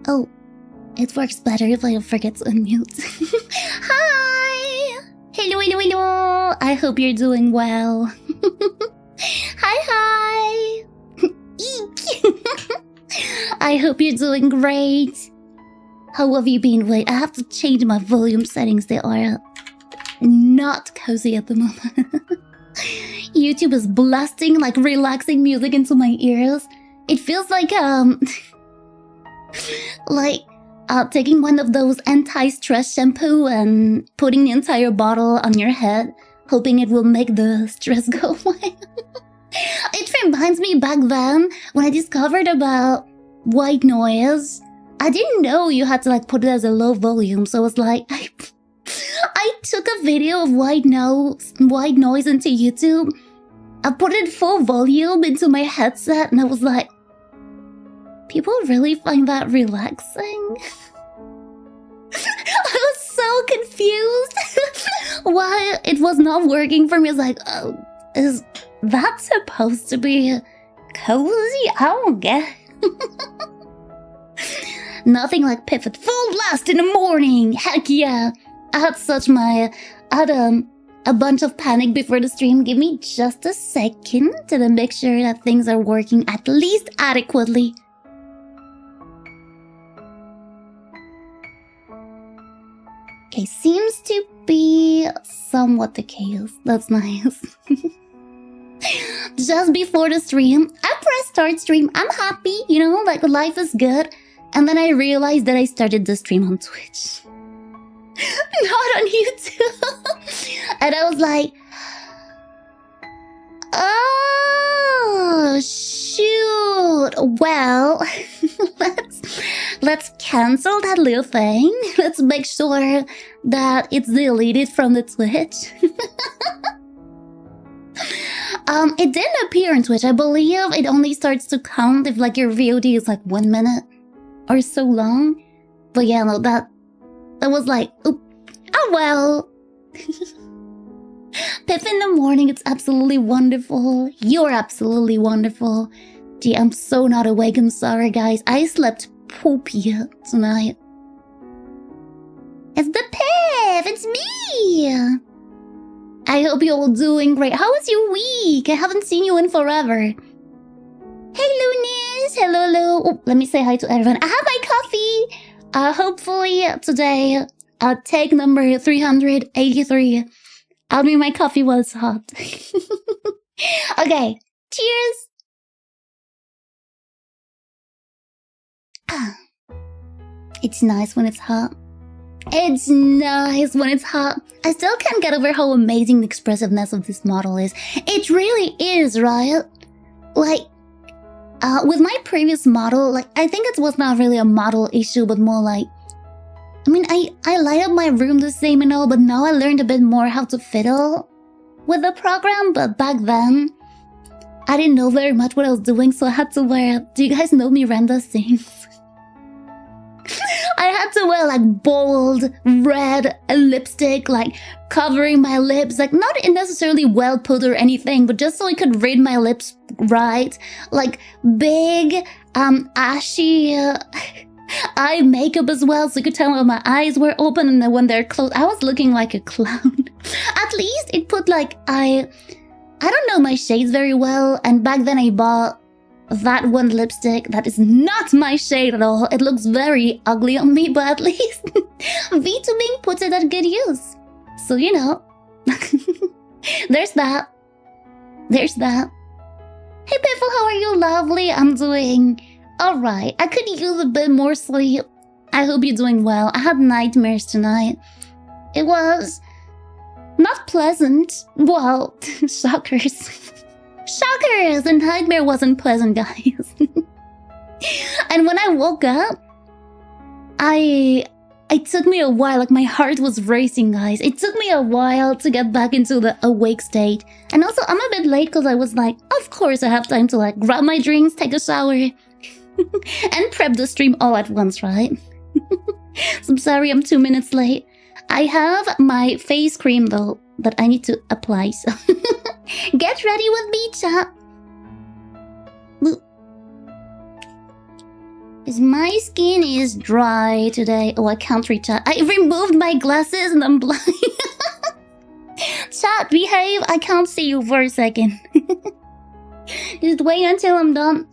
Oh, it works better if I forget to unmute. Hi! Hello, hello, hello! I hope you're doing well. Hi, hi! Eek! I hope you're doing great. How have you been? Wait, I have to change my volume settings. They are not cozy at the moment. YouTube is blasting like relaxing music into my ears. It feels like taking one of those anti-stress shampoo and putting the entire bottle on your head, hoping it will make the stress go away. It reminds me back then when I discovered about white noise. I didn't know you had to like put it as a low volume, so I was like, I took a video of white noise into YouTube. I put it full volume into my headset and I was like, people really find that relaxing? I was so confused why it was not working for me. I was like, oh, is that supposed to be cozy? I don't get it. Nothing like Piffle full blast in the morning. Heck yeah. I had a bunch of panic before the stream. Give me just a second to make sure that things are working at least adequately. Okay, seems to be somewhat the case. That's nice. Just before the stream, I pressed start stream. I'm happy, you know, like life is good. And then I realized that I started the stream on Twitch. Not on YouTube. And I was like, oh, shoot. Well, let's cancel that little thing. Let's make sure that it's deleted from the Twitch. It didn't appear on Twitch. I believe it only starts to count if like your VOD is like 1 minute or so long. But yeah, no, that was like, oh well. Piff in the morning, it's absolutely wonderful. You're absolutely wonderful. Gee, I'm so not awake. I'm sorry, guys. I slept poopy tonight. It's the Piff! It's me! I hope you're all doing great. How was your week? I haven't seen you in forever. Hey, Lunis! Hello, hello. Oh, let me say hi to everyone. I have my coffee! Hopefully today, take number 383. I'll drink my coffee while it's hot. Okay, cheers! It's nice when it's hot. It's nice when it's hot. I still can't get over how amazing the expressiveness of this model is. It really is, right? Like, with my previous model, like, I think it was not really a model issue, but more like, I mean, I light up my room the same and all, but now I learned a bit more how to fiddle with the program, but back then, I didn't know very much what I was doing, so I had to wear, do you guys know Miranda sings? I had to wear like bold red lipstick, like covering my lips, like not necessarily well put or anything, but just so I could read my lips right. Like big, ashy eye makeup as well, so you could tell when my eyes were open and then when they're closed, I was looking like a clown. At least it put like, I don't know my shades very well, and back then I bought that one lipstick that is not my shade at all. It looks very ugly on me, but at least VTubing puts it at good use. So, you know, there's that. There's that. Hey, Piffle, how are you? Lovely. I'm doing alright. I could use a bit more sleep. I hope you're doing well. I had nightmares tonight. It was not pleasant. Well, shockers. Shockers! The nightmare wasn't pleasant, guys. And when I woke up, it took me a while, like my heart was racing, guys. It took me a while to get back into the awake state. And also, I'm a bit late because I was like, of course I have time to like grab my drinks, take a shower, and prep the stream all at once, right? So I'm sorry I'm 2 minutes late. I have my face cream though that I need to apply, so get ready with me, chat. My skin is dry today. Oh, I can't reach out. I removed my glasses and I'm blind. Chat, behave. I can't see you for a second. Just wait until I'm done.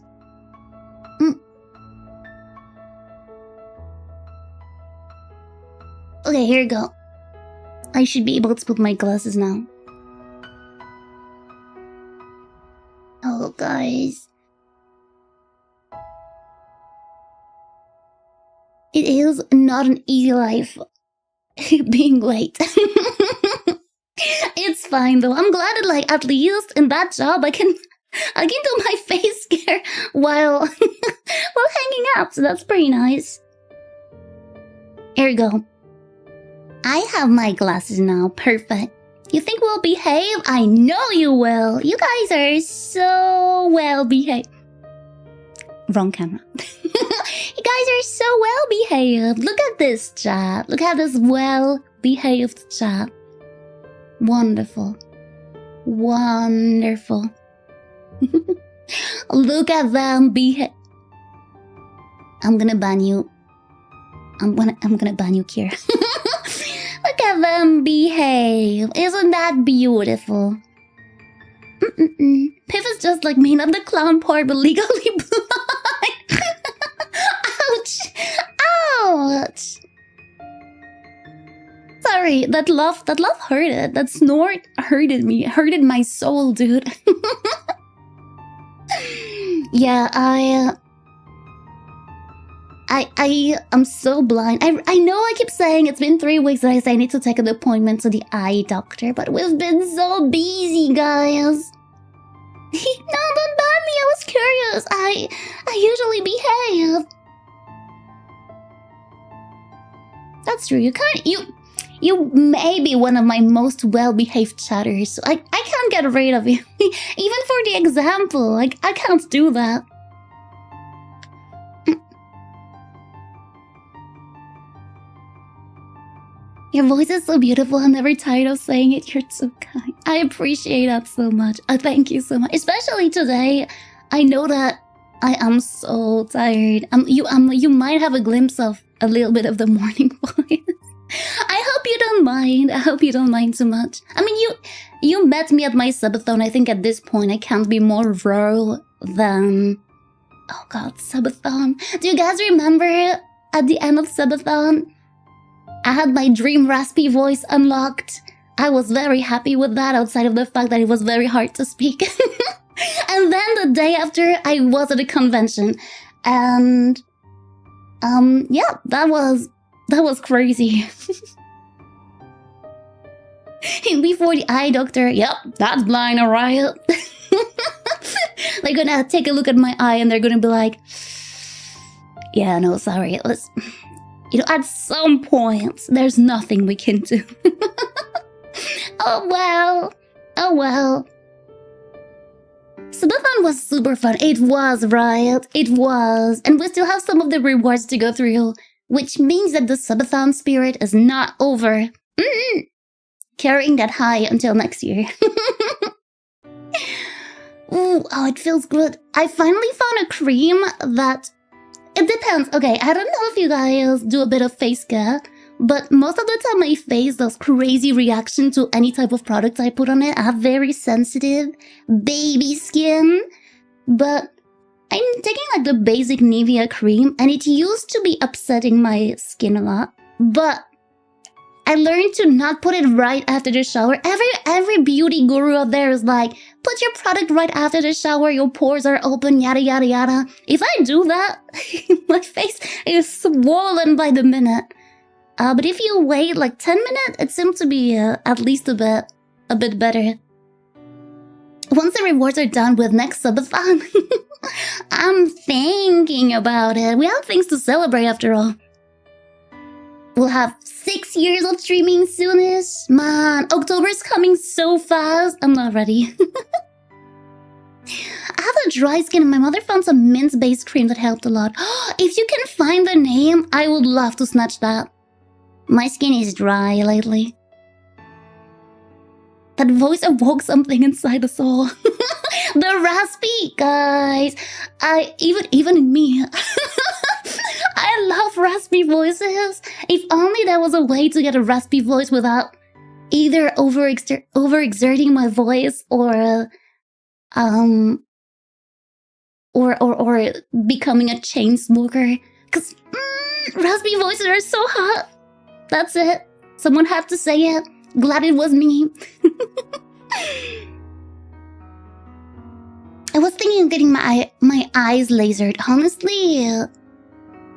Okay, here you go. I should be able to put my glasses now. Oh, guys. It is not an easy life being late. It's fine though. I'm glad that, like, at least in that job I can do my face care while hanging out, so that's pretty nice. Here we go. I have my glasses now. Perfect. You think we'll behave? I know you will. You guys are so well behaved. Wrong camera. You guys are so well behaved. Look at this chat. Look at this well behaved chat. Wonderful. Wonderful. Look at them behave. I'm gonna ban you. I'm gonna ban you, Kira. Look at them behave. Isn't that beautiful? Piffle's just like me, not the clown part, but legally blind. Ouch! Ouch! Sorry, that laugh hurted. That snort hurted me. It hurted my soul, dude. Yeah, I'm so blind. I know I keep saying it's been 3 weeks that I say I need to take an appointment to the eye doctor, but we've been so busy, guys. No, don't ban me. I was curious. I usually behave. That's true. You may be one of my most well-behaved chatters. So I can't get rid of you. Even for the example, I can't do that. Your voice is so beautiful. I'm never tired of saying it. You're so kind. I appreciate that so much. Thank you so much. Especially today. I know that I am so tired. You might have a glimpse of a little bit of the morning voice. I hope you don't mind. I hope you don't mind too much. I mean, you met me at my subathon. I think at this point I can't be more raw than... Oh god, subathon. Do you guys remember at the end of subathon? I had my dream raspy voice unlocked. I was very happy with that, outside of the fact that it was very hard to speak. And then the day after, I was at a convention. And... yeah, that was crazy. Before the eye doctor, yep, that's blind, alright. They're gonna take a look at my eye and they're gonna be like, yeah, no, sorry, it was... You know, at some point, there's nothing we can do. Oh well. Oh well. Subathon was super fun. It was, right? It was. And we still have some of the rewards to go through, which means that the subathon spirit is not over. Carrying that high until next year. Ooh, oh, it feels good. I finally found a cream that... It depends. Okay, I don't know if you guys do a bit of face care, but most of the time my face does crazy reaction to any type of product I put on it. I have very sensitive baby skin, but I'm taking like the basic Nivea cream, and it used to be upsetting my skin a lot, but I learned to not put it right after the shower. Every beauty guru out there is like, put your product right after the shower, your pores are open, yada yada yada. If I do that, my face is swollen by the minute. But if you wait like 10 minutes, it seems to be at least a bit better. Once the rewards are done with next subathon, I'm thinking about it. We have things to celebrate after all. We'll have 6 years of streaming soonish. Man, October's coming so fast. I'm not ready. I have a dry skin and my mother found some mint-based cream that helped a lot. If you can find the name, I would love to snatch that. My skin is dry lately. That voice awoke something inside us all. The raspy, guys. Even in me. I love raspy voices. If only there was a way to get a raspy voice without either overexerting my voice or becoming a chain smoker. Cause raspy voices are so hot. That's it. Someone had to say it. Glad it was me. I was thinking of getting my eyes lasered. Honestly,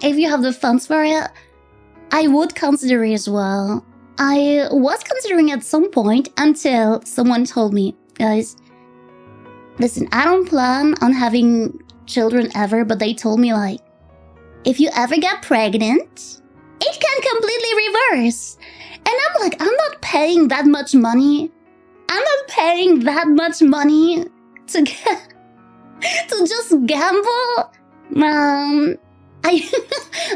if you have the funds for it, I would consider it as well. I was considering at some point until someone told me, guys, listen, I don't plan on having children ever, but they told me, like, if you ever get pregnant, it can completely reverse. And I'm like, I'm not paying that much money. I'm not paying that much money to get to just gamble.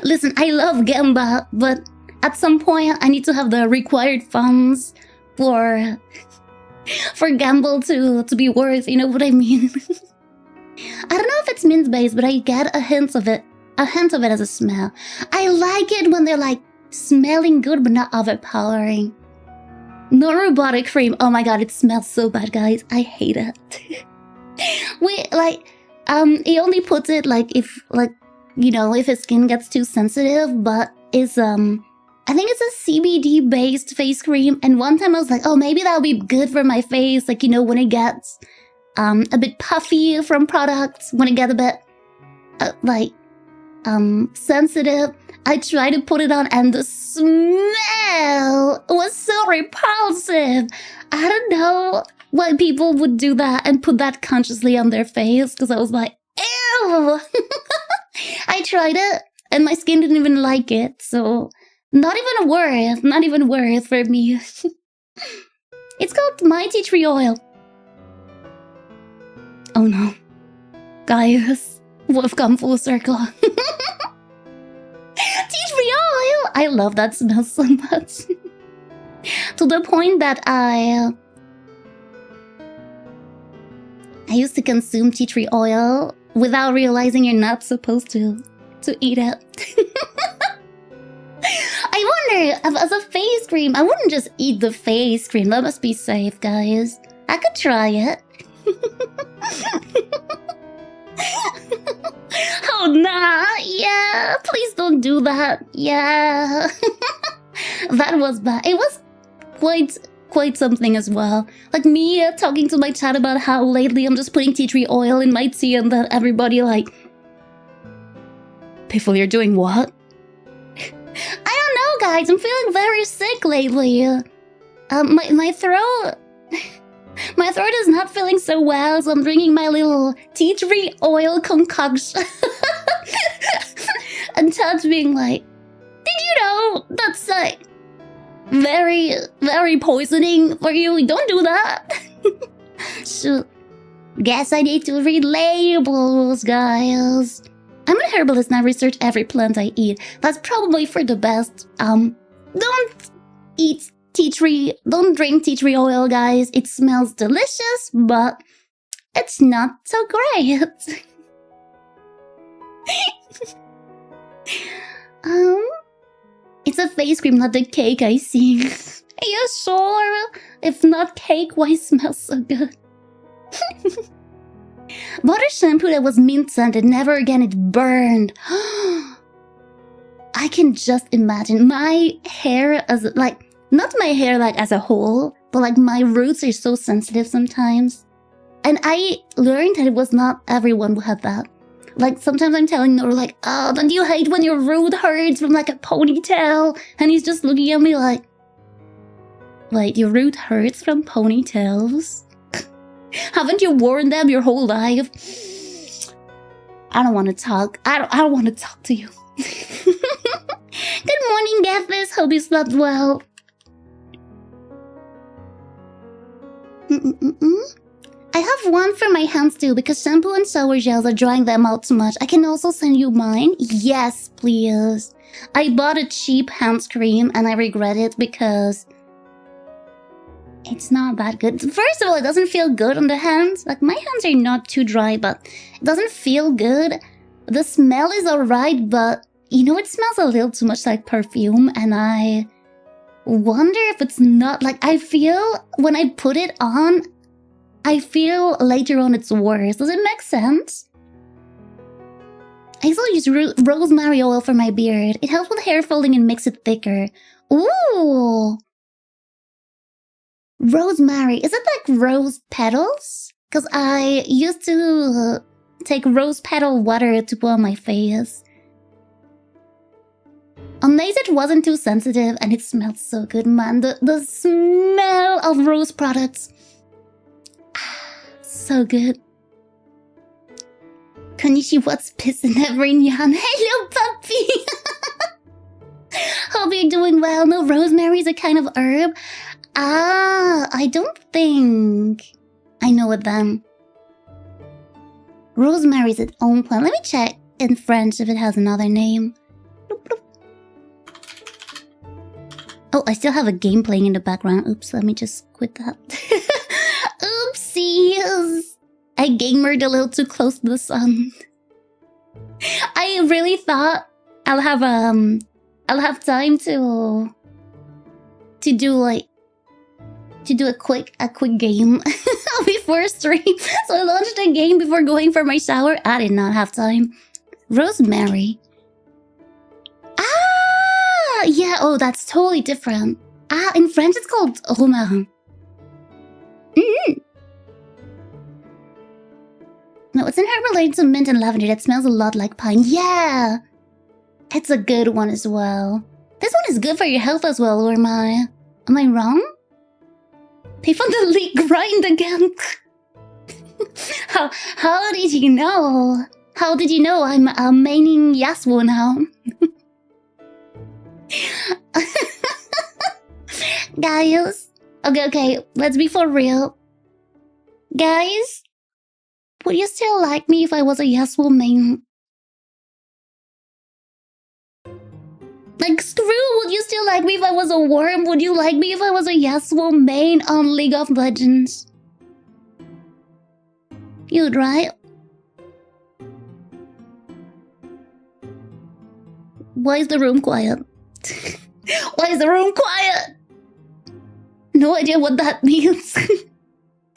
Listen, I love gamba, but at some point I need to have the required funds for gamble to be worth, you know what I mean? I don't know if it's mint-based, but I get a hint of it as a smell. I like it when they're like smelling good but not overpowering. No robotic cream. Oh my god, it smells so bad, guys. I hate it. He only puts it like if his skin gets too sensitive, but it's I think it's a CBD based face cream. And one time I was like, oh, maybe that would be good for my face, like, you know, when it gets a bit puffy from products, when it gets a bit sensitive. I tried to put it on and the smell was so repulsive. I don't know why people would do that and put that consciously on their face, because I was like, ew. I tried it and my skin didn't even like it, so not even worth for me. It's called My Tea Tree Oil. Oh no. Guys, we've come full circle. Tea tree oil! I love that smell so much. To the point that I used to consume tea tree oil without realizing you're not supposed to eat it. I wonder, as a face cream, I wouldn't just eat the face cream. That must be safe, guys. I could try it. Oh, nah. Yeah, please don't do that. Yeah. That was bad. It was quite something as well. Like me talking to my chat about how lately I'm just putting tea tree oil in my tea, and then everybody like, Piffle, you're doing what? I don't know, guys. I'm feeling very sick lately. My throat... My throat is not feeling so well, so I'm drinking my little tea tree oil concoction. And Chad's being like, did you know that's like very, very poisoning for you? Don't do that. So, guess I need to read labels, guys. I'm a herbalist and I research every plant I eat. That's probably for the best. Don't drink tea tree oil, guys. It smells delicious, but it's not so great. It's a face cream, not the cake I see. Are you sure? If not cake, why smell so good? Bought a shampoo that was mint scented. Never again, it burned. I can just imagine my hair as like, not my hair like as a whole, but like my roots are so sensitive sometimes. And I learned that it was not everyone who had that. Like sometimes I'm telling Nora like, oh, don't you hate when your root hurts from like a ponytail? And he's just looking at me like, wait, your root hurts from ponytails? Haven't you worn them your whole life? I don't want to talk. I don't want to talk to you. Good morning, Gathers. Hope you slept well. I have one for my hands too, because shampoo and shower gels are drying them out too much. I can also send you mine. Yes, please. I bought a cheap hand cream and I regret it because it's not that good. First of all, it doesn't feel good on the hands. Like my hands are not too dry, but it doesn't feel good. The smell is alright, but You know, it smells a little too much like perfume, and I wonder if it's not like... I feel when I put it on, I feel later on it's worse. Does it make sense? I also use rosemary oil for my beard. It helps with hair folding and makes it thicker. Ooh! Rosemary. Is it like rose petals? Because I used to take rose petal water to put on my face. On nails it wasn't too sensitive and it smelled so good, man. The smell of rose products. So good. Konnichiwa's pissing every nyan. Hello, puppy! Hope you're doing well. No, rosemary's a kind of herb. I don't think I know it then. Rosemary's its own plant. Let me check in French if it has another name. Bloop, bloop. Oh, I still have a game playing in the background. Oops, let me just quit that. Oopsies! I gamered a little too close to the sun. I really thought I'll have time to do a quick game before stream. So I launched a game before going for my shower. I did not have time. Rosemary. Ah, yeah. Oh, that's totally different. Ah, in French it's called romarin. No, it's an herb related to mint and lavender that smells a lot like pine. Yeah! It's a good one as well. This one is good for your health as well, or am I wrong? Piffle the leak grind again. How did you know? How did you know I'm maining Yasuo now? Guys. Okay, let's be for real. Guys, would you still like me if I was a Yasuo main? Like, screw, would you still like me if I was a worm? Would you like me if I was a Yasuo main on League of Legends? You'd, right? Why is the room quiet? Why is the room quiet? No idea what that means. He's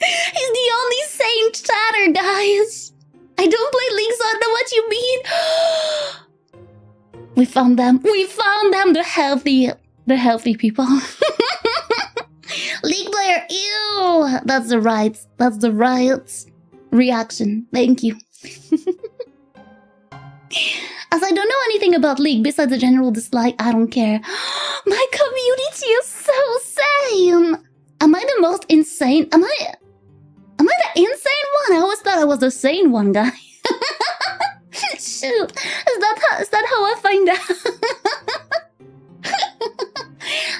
the only sane chatter, guys. I don't play League, so I don't know what you mean. We found them. We found them. The healthy people. League player. Ew. That's the right reaction. Thank you. As I don't know anything about League besides the general dislike, I don't care. My community is so sane. Am I the most insane? Am I the insane one? I always thought I was the sane one, guy. Shoot, is that how I find out?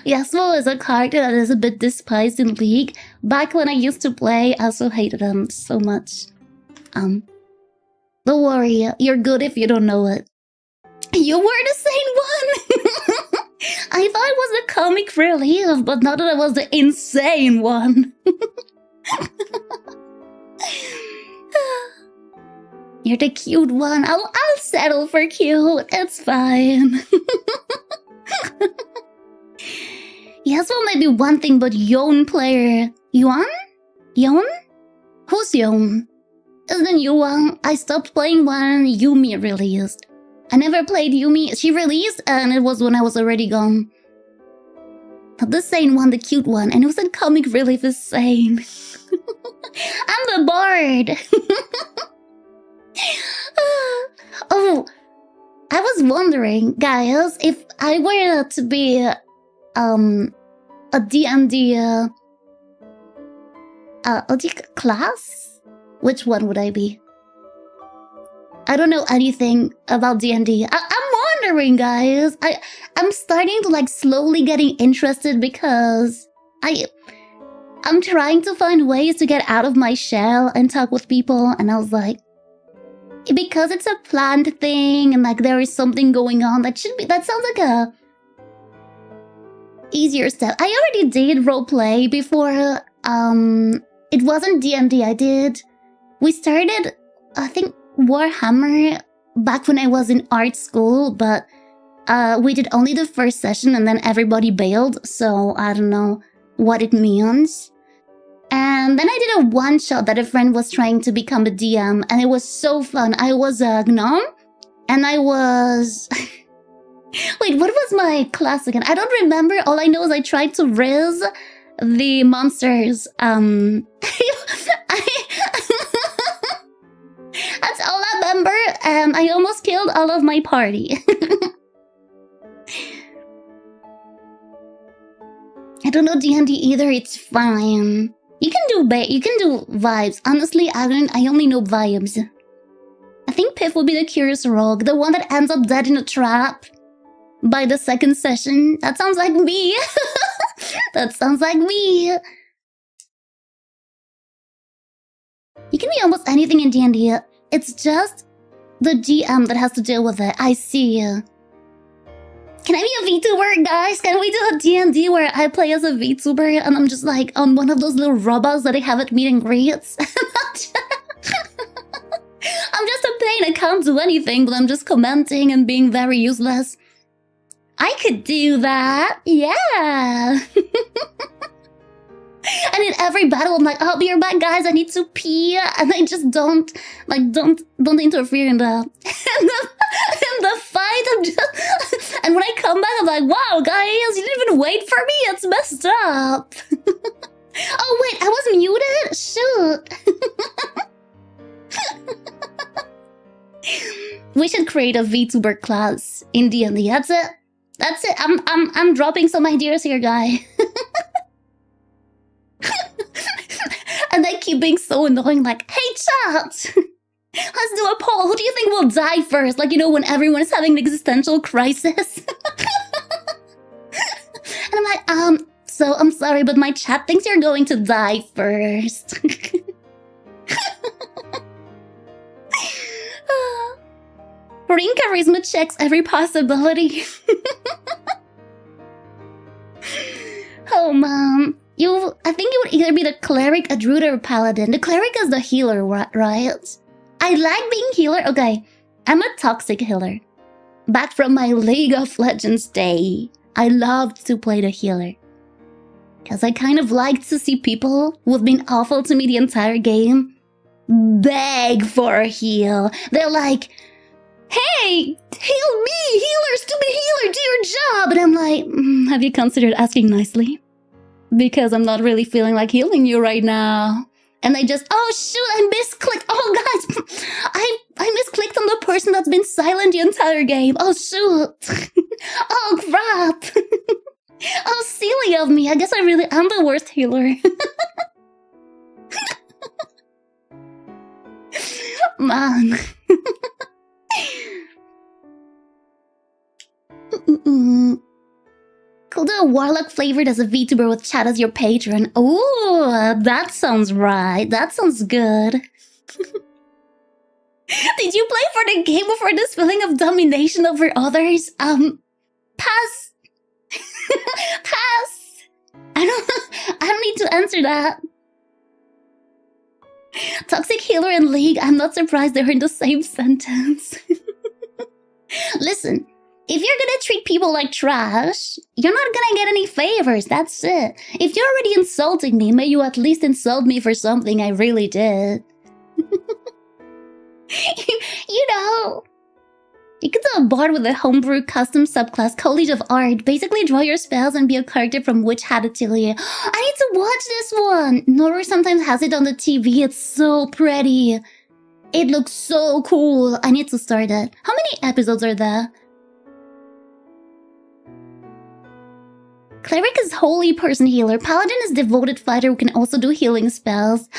Yasuo is a character that is a bit despised in League. Back when I used to play, I also hated him so much. Don't worry, you're good if you don't know it. You were the sane one! I thought I was the comic relief, but not that I was the insane one. You're the cute one. I'll settle for cute. It's fine. Yasuo might be one thing, but Yon player... Yuan? Yon? Who's Yon? Isn't it Yuan? I stopped playing when Yumi released. I never played Yumi. She released and it was when I was already gone. Not the sane one, the cute one. And it was a comic relief is sane. I'm the bard. Oh, I was wondering, guys, if I were to be a D&D class, which one would I be? I don't know anything about D&D. I'm wondering, guys. I'm starting to like slowly getting interested because I'm trying to find ways to get out of my shell and talk with people, and I was like, because it's a planned thing and like there is something going on, that sounds like a easier step. I already did roleplay before. It wasn't D&D. We started, I think, Warhammer back when I was in art school, but we did only the first session and then everybody bailed, so I don't know what it means. And then I did a one-shot that a friend was trying to become a DM, and it was so fun. I was a gnome, and I was... Wait, what was my class again? I don't remember. All I know is I tried to riz the monsters. I... That's all I remember, and I almost killed all of my party. I don't know D&D either, it's fine. You can do vibes. Honestly, I only know vibes. I think Piff will be the curious rogue, the one that ends up dead in a trap by the second session. That sounds like me. That sounds like me. You can be almost anything in D&D. It's just the GM that has to deal with it. I see. Can I be a VTuber, guys? Can we do a D&D where I play as a VTuber and I'm just like on one of those little robots that I have at meet and greets? I'm just a pain. I can't do anything, but I'm just commenting and being very useless. I could do that. Yeah. And in every battle, I'm like, I'll be right back, guys. I need to pee, and I just don't interfere in the in the fight. I'm just, and when I come back, I'm like, wow, guys, you didn't even wait for me. It's messed up. Oh wait, I was muted. Shoot. We should create a VTuber class in D&D. That's it. That's it. I'm dropping some ideas here, guy. And they keep being so annoying, like, hey, chat! Let's do a poll. Who do you think will die first? Like, you know, when everyone's having an existential crisis. And I'm like, so I'm sorry, but my chat thinks you're going to die first. Ring charisma checks every possibility. Oh, Mom. I think you would either be the cleric, a druid, or a paladin. The cleric is the healer, right? I like being healer. Okay, I'm a toxic healer. Back from my League of Legends day, I loved to play the healer. Because I kind of liked to see people who've been awful to me the entire game beg for a heal. They're like, hey, heal me, healer, stupid healer, do your job. And I'm like, have you considered asking nicely? Because I'm not really feeling like healing you right now. And I just, oh shoot, I misclicked. Oh guys, I misclicked on the person that's been silent the entire game. Oh shoot. Oh crap. Oh silly of me. I guess I'm the worst healer. Man. Could do a warlock flavored as a VTuber with chat as your patron. Ooh, that sounds right. That sounds good. Did you play for the game or for this feeling of domination over others? Pass. Pass. I don't need to answer that. Toxic healer and League, I'm not surprised they're in the same sentence. Listen. If you're gonna treat people like trash, you're not gonna get any favors, that's it. If you're already insulting me, may you at least insult me for something I really did. You know, you could do a bard with a homebrew custom subclass, College of Art. Basically draw your spells and be a character from Witch Hat Atelier. I need to watch this one! Noru sometimes has it on the TV, it's so pretty. It looks so cool, I need to start it. How many episodes are there? Cleric is holy person healer. Paladin is devoted fighter who can also do healing spells.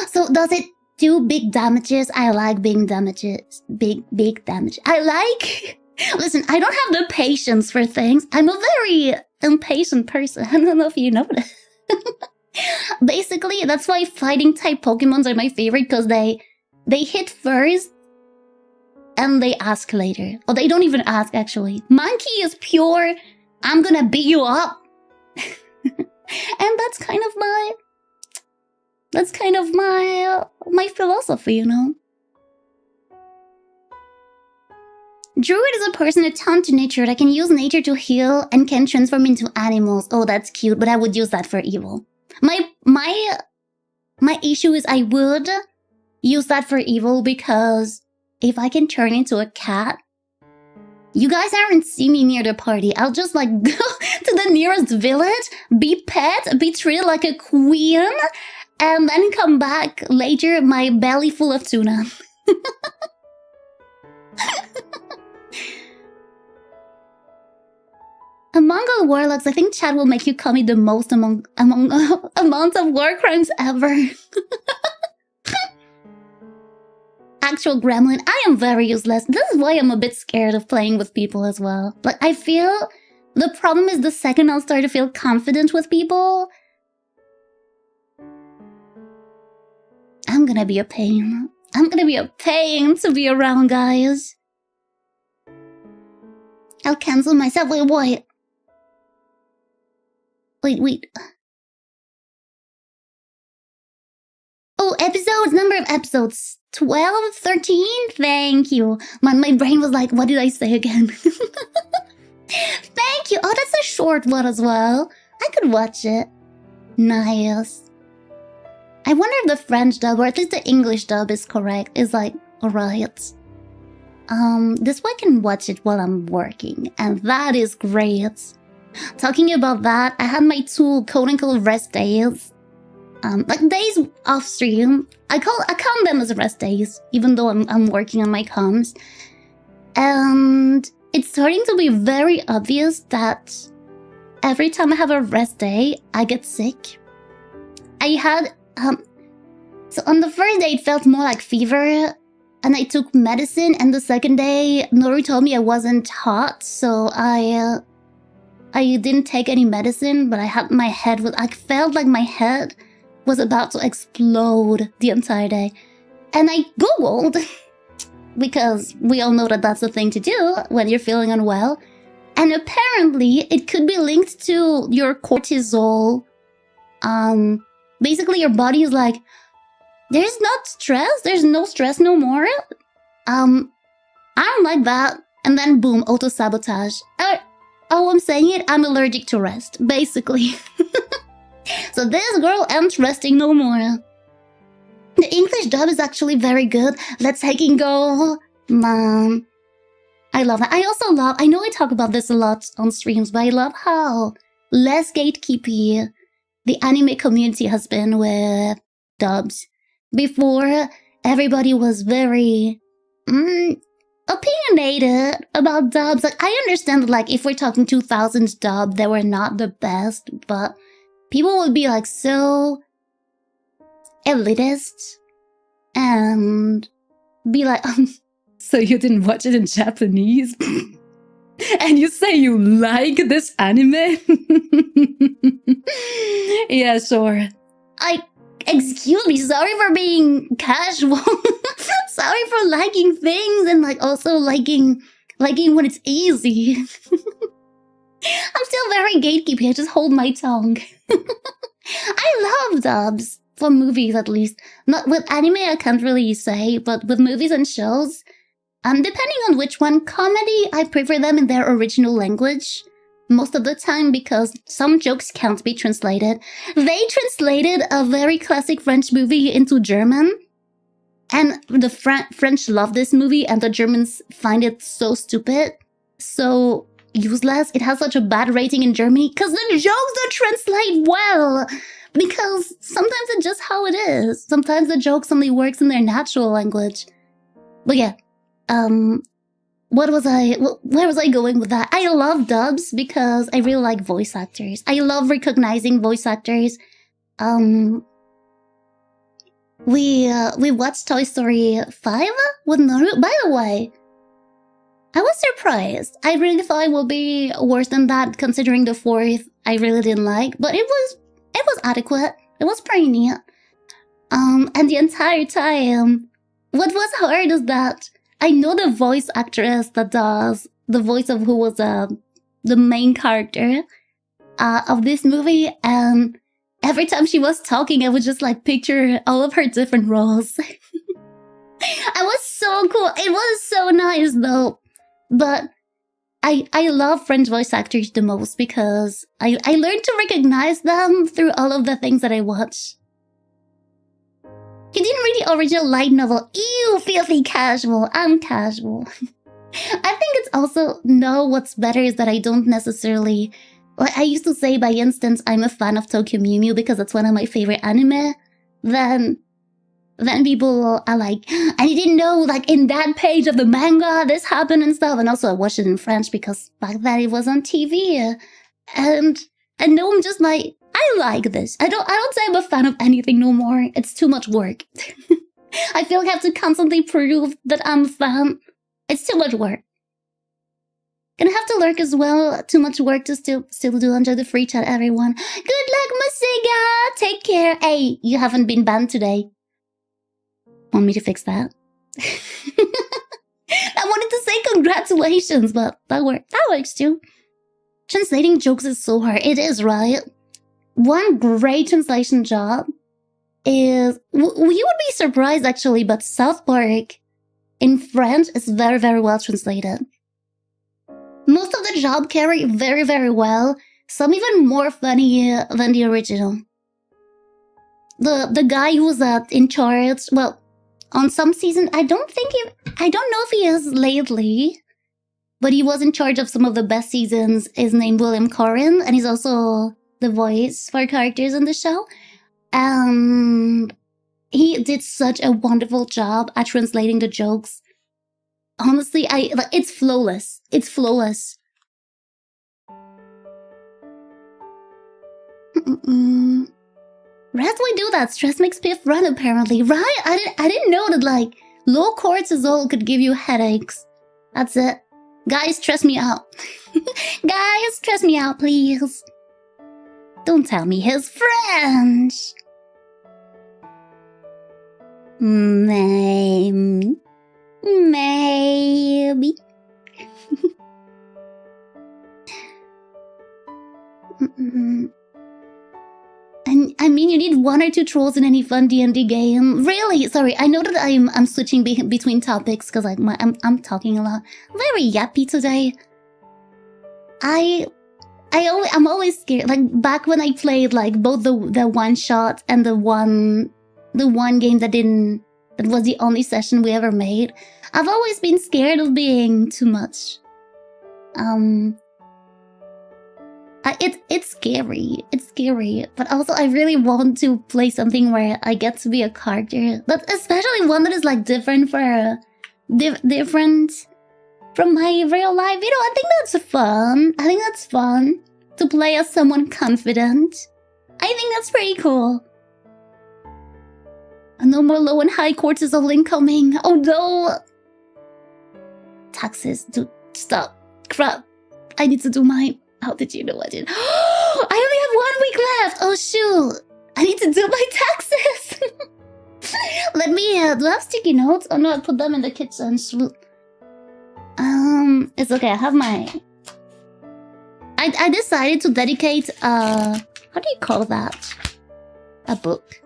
So does it do big damages? I like big damages. Big damage. I like... Listen, I don't have the patience for things. I'm a very impatient person. I don't know if you know that. Basically, that's why fighting type Pokemons are my favorite, because they hit first and they ask later. Or they don't even ask, actually. Monkey is pure, I'm gonna beat you up. And that's kind of my philosophy, you know. Druid is a person attuned to nature that can use nature to heal and can transform into animals. Oh, that's cute, but I would use that for evil. My issue is I would use that for evil because if I can turn into a cat, you guys aren't see me near the party. I'll just like go to the nearest village, be pet, be treated like a queen, and then come back later my belly full of tuna. Among all warlocks, I think Chad will make you commit the most among amounts of war crimes ever. Actual gremlin, I am very useless. This is why I'm a bit scared of playing with people as well. Like, I feel the problem is the second I'll start to feel confident with people, I'm gonna be a pain. I'm gonna be a pain to be around, guys. I'll cancel myself. Wait, what? Wait. Oh, episodes, number of episodes. 12, 13? Thank you. My brain was like, what did I say again? Thank you. Oh, that's a short one as well. I could watch it. Nice. I wonder if the French dub, or at least the English dub is correct, is like, alright. This way I can watch it while I'm working, and that is great. Talking about that, I had my 2 quote-unquote rest days. Like days off stream. I count them as rest days, even though I'm working on my comms. And it's starting to be very obvious that every time I have a rest day, I get sick. I had, so on the first day it felt more like fever, and I took medicine, and the second day Nori told me I wasn't hot, so I didn't take any medicine, but I had my head was, I felt like my head was about to explode the entire day. And I googled, because we all know that that's the thing to do when you're feeling unwell, and apparently it could be linked to your cortisol. Basically your body is like, there's not stress, there's no stress no more. I don't like that. And then boom, auto-sabotage. Oh, I'm saying it, I'm allergic to rest, basically. So this girl ain't resting no more. The English dub is actually very good. Let's hacking go, man. I love it. I also love, I know I talk about this a lot on streams, but I love how less gatekeepy the anime community has been with dubs. Before, everybody was very opinionated about dubs. Like, I understand that, like, if we're talking 2000s dub, they were not the best, but people would be, like, so elitist and be like, so you didn't watch it in Japanese? And you say you like this anime? Yeah, sure. Excuse me, sorry for being casual. Sorry for liking things and like also liking when it's easy. I'm still very gatekeepy, I just hold my tongue. I love dubs, for movies at least. Not with anime I can't really say, but with movies and shows, depending on which one, comedy, I prefer them in their original language. Most of the time, because some jokes can't be translated. They translated a very classic French movie into German. And the French love this movie, and the Germans find it so stupid, so useless. It has such a bad rating in Germany, because the jokes don't translate well. Because sometimes it's just how it is. Sometimes the jokes only works in their natural language. But yeah, where was I going with that? I love dubs because I really like voice actors. I love recognizing voice actors. We watched Toy Story 5 with Naru. By the way, I was surprised. I really thought it would be worse than that, considering the 4th I really didn't like. But it was adequate. It was pretty neat. And the entire time, what was hard is that I know the voice actress that does the voice of who was the main character of this movie, and every time she was talking, I would just like picture all of her different roles. I was so cool. It was so nice though, But I love French voice actors the most because I learned to recognize them through all of the things that I watch. You didn't read the original light novel. Ew, filthy casual. I'm casual. I think it's also, no, what's better is that I don't necessarily... Like I used to say by instance, I'm a fan of Tokyo Mew Mew because it's one of my favorite anime. Then people are like, I didn't know, like, in that page of the manga, this happened and stuff. And also I watched it in French because back then it was on TV. And now I'm just like, I like this. I don't say I'm a fan of anything no more. It's too much work. I feel like I have to constantly prove that I'm a fan. It's too much work. Gonna have to lurk as well. Too much work to still do. Enjoy the free chat, everyone. Good luck, Masiga. Take care. Hey, you haven't been banned today. Want me to fix that? I wanted to say congratulations, but that works too. Translating jokes is so hard. It is, right? One great translation job is... you would be surprised, actually, but South Park in French is very, very well translated. Most of the job carry very, very well. Some even more funny than the original. The guy who was in charge, well, on some season, I don't know if he is lately, but he was in charge of some of the best seasons. Is named William Corrin, and he's also the voice for characters in the show. And he did such a wonderful job at translating the jokes. Honestly, it's flawless. It's flawless. Rest we do that. Stress makes Piff run, apparently. Right? I didn't know that, like, low cortisol could give you headaches. That's it. Guys, stress me out. Guys, stress me out, please. Don't tell me his French. Maybe. And I mean, you need 1 or 2 trolls in any fun D&D game. Really? Sorry, I know that I'm switching between topics because I'm talking a lot. Very yappy today. I'm always scared. Like back when I played like both the one shot and the one game that was the only session we ever made. I've always been scared of being too much. It's scary. It's scary. But also I really want to play something where I get to be a character. But especially one that is like different different from my real life. You know, I think that's fun. I think that's fun. To play as someone confident. I think that's pretty cool. No more low and high cortisol incoming. Oh no! Taxes. Stop. Crap. I need to do my... How did you know I did? I only have 1 week left! Oh shoot! I need to do my taxes! Let me... do I have sticky notes? Oh no, I put them in the kitchen. It's okay, I have my... I decided to dedicate, how do you call that? A book.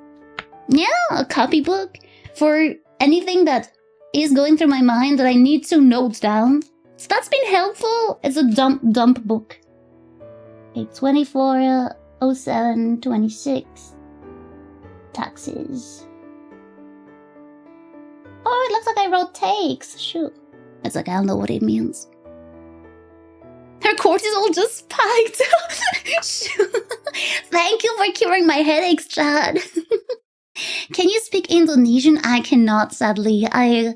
Yeah, a copybook for anything that is going through my mind that I need to note down. So that's been helpful. It's a dump book. Okay, 24, 07, 26. Taxes. Oh, it looks like I wrote takes. Shoot. It's like, I don't know what it means. Her cortisol just spiked. Thank you for curing my headaches, Chad. Can you speak Indonesian? I cannot, sadly. I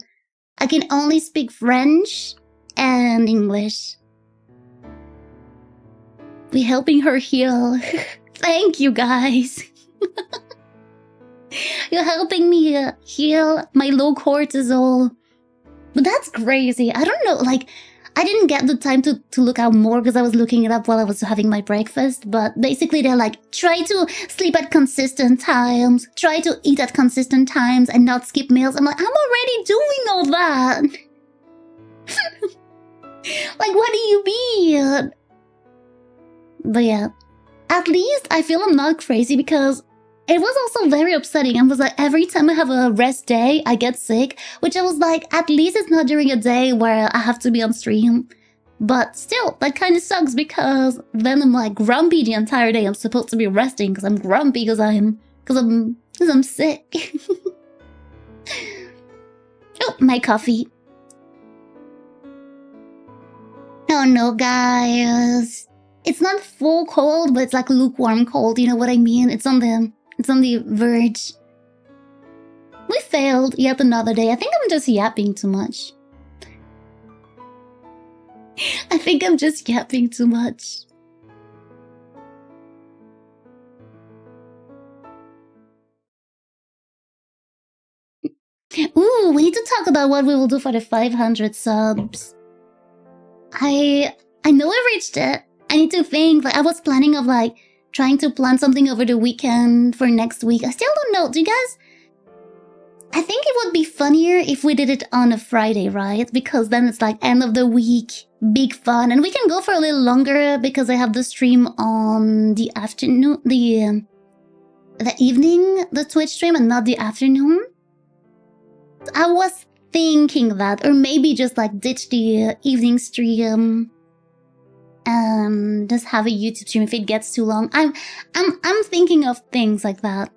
can only speak French and English. We're helping her heal. Thank you, guys. You're helping me heal my low cortisol. But that's crazy. I don't know, like... I didn't get the time to look out more because I was looking it up while I was having my breakfast. But basically they're like, try to sleep at consistent times. Try to eat at consistent times and not skip meals. I'm like, I'm already doing all that. Like, what do you mean? But yeah, at least I feel I'm not crazy because it was also very upsetting. I was like, every time I have a rest day, I get sick, which I was like, at least it's not during a day where I have to be on stream. But still, that kind of sucks because then I'm like grumpy the entire day. I'm supposed to be resting because I'm grumpy because I'm sick. Oh, my coffee. Oh no, guys. It's not full cold, but it's like lukewarm cold. You know what I mean? It's on the verge. We failed yet another day. I think I'm just yapping too much. I think I'm just yapping too much. Ooh, we need to talk about what we will do for the 500 subs. I know I reached it. I need to think. Like, I was planning of like trying to plan something over the weekend for next week. I still don't know. Do you guys? I think it would be funnier if we did it on a Friday, right? Because then it's like end of the week, big fun, and we can go for a little longer because I have the stream on the afternoon, the evening, the Twitch stream, and not the afternoon. I was thinking that, or maybe just like ditch the evening stream and just have a YouTube stream if it gets too long. I'm thinking of things like that.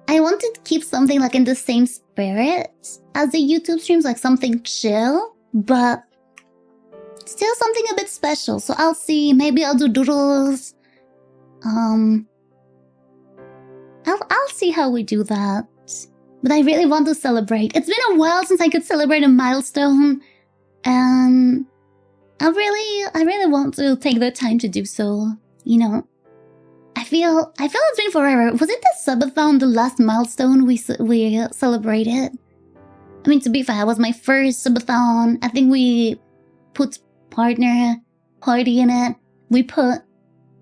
I wanted to keep something like in the same spirit as the YouTube streams, like something chill, but still something a bit special. So I'll see. Maybe I'll do doodles. I'll see how we do that. But I really want to celebrate. It's been a while since I could celebrate a milestone, and I really want to take the time to do so. You know, I feel it's been forever. Was it the subathon, the last milestone we celebrated? I mean, to be fair, it was my first subathon. I think we put partner party in it. We put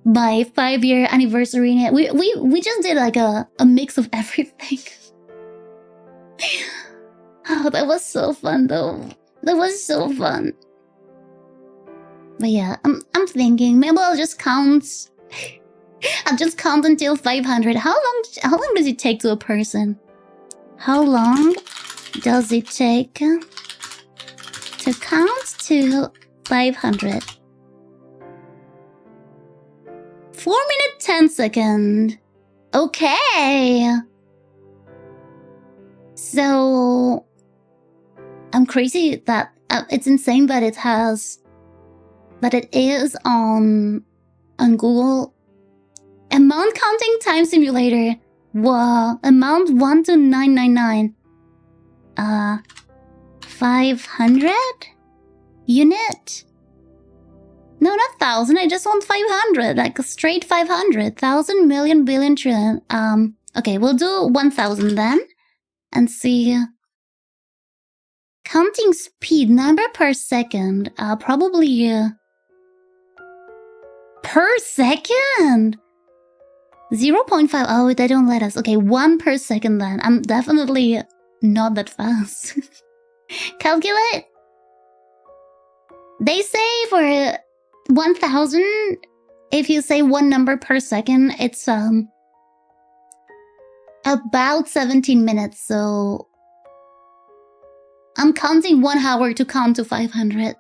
my 5-year anniversary in it. We just did like a mix of everything. Oh, that was so fun though. That was so fun. But yeah, I'm thinking maybe I'll just count. I'll just count until 500. How long does it take to a person? How long does it take to count to 500? 4 minutes 10 seconds. Okay. So I'm crazy that it's insane that it is on Google. Amount counting time simulator. Wow. Amount 1 to 999. 500 unit. No, not 1,000. I just want 500. Like a straight 500. 1,000 million billion trillion. Okay, we'll do 1,000 then. And see. Counting speed, number per second. Probably per second. 0.5. Oh, they don't let us. Okay, 1 per second then. I'm definitely not that fast. Calculate. They say for 1,000, if you say one number per second, it's about 17 minutes. So I'm counting 1 hour to count to 500.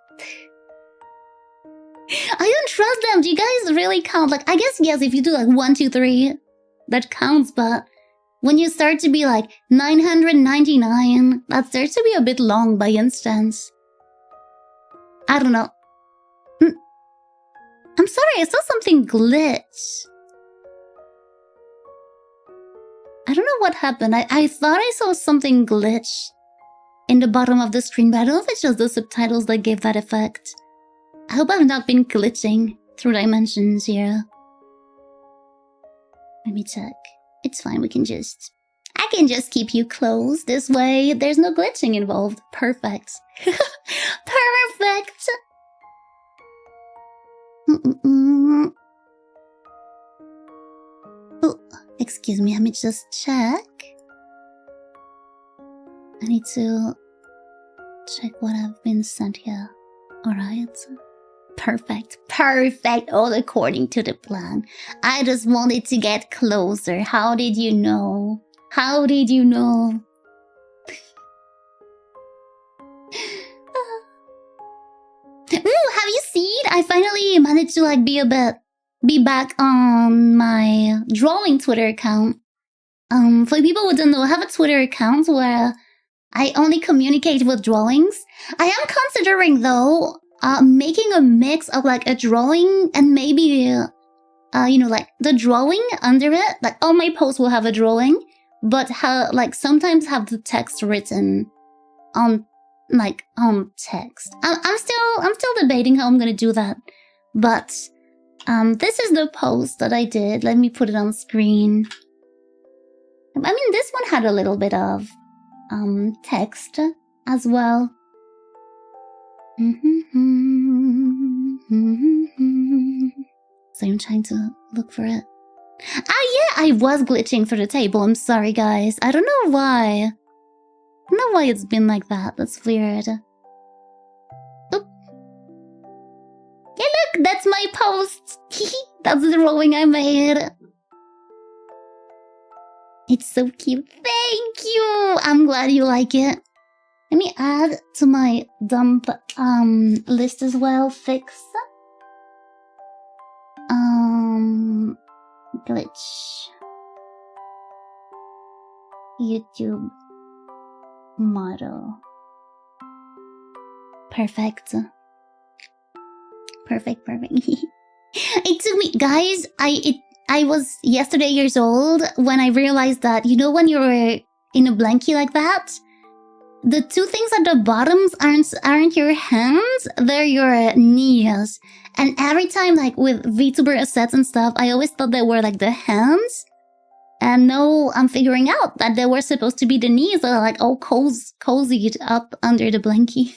I don't trust them. Do you guys really count? Like, I guess yes, if you do like 1, 2, 3, that counts. But when you start to be like 999, that starts to be a bit long by instance. I don't know. I'm sorry, I saw something glitch. I don't know what happened. I thought I saw something glitch in the bottom of the screen, but I don't know if it's just the subtitles that gave that effect. I hope I've not been glitching through dimensions here. Let me check. It's fine, I can just keep you closed. This way, there's no glitching involved. Perfect. Perfect! Oh, excuse me, let me just check. I need to check what I've been sent here. Alright. Perfect. Perfect. All according to the plan. I just wanted to get closer. How did you know? How did you know? Ooh, have you seen? I finally managed to like be back on my drawing Twitter account. For people who don't know, I have a Twitter account where I only communicate with drawings. I am considering though, making a mix of like a drawing and maybe, you know, like the drawing under it. Like all my posts will have a drawing, but like sometimes have the text written on text. I'm still debating how I'm gonna do that. But this is the post that I did. Let me put it on screen. I mean, this one had a little bit of text as well. So I'm trying to look for it. Ah, yeah, I was glitching through the table. I'm sorry, guys. I don't know why. I don't know why it's been like that. That's weird. Oop. Yeah, look, that's my post. That's the drawing I made. It's so cute. Thank you. I'm glad you like it. Let me add to my dump list as well. Fix. Glitch. YouTube model. Perfect. Perfect. It took me, guys, I was yesterday years old when I realized that, you know, when you're in a blankie like that, the two things at the bottoms aren't your hands, they're your knees. And every time, like with VTuber sets and stuff, I always thought they were like the hands. And now I'm figuring out that they were supposed to be the knees that are like all cozied up under the blankie.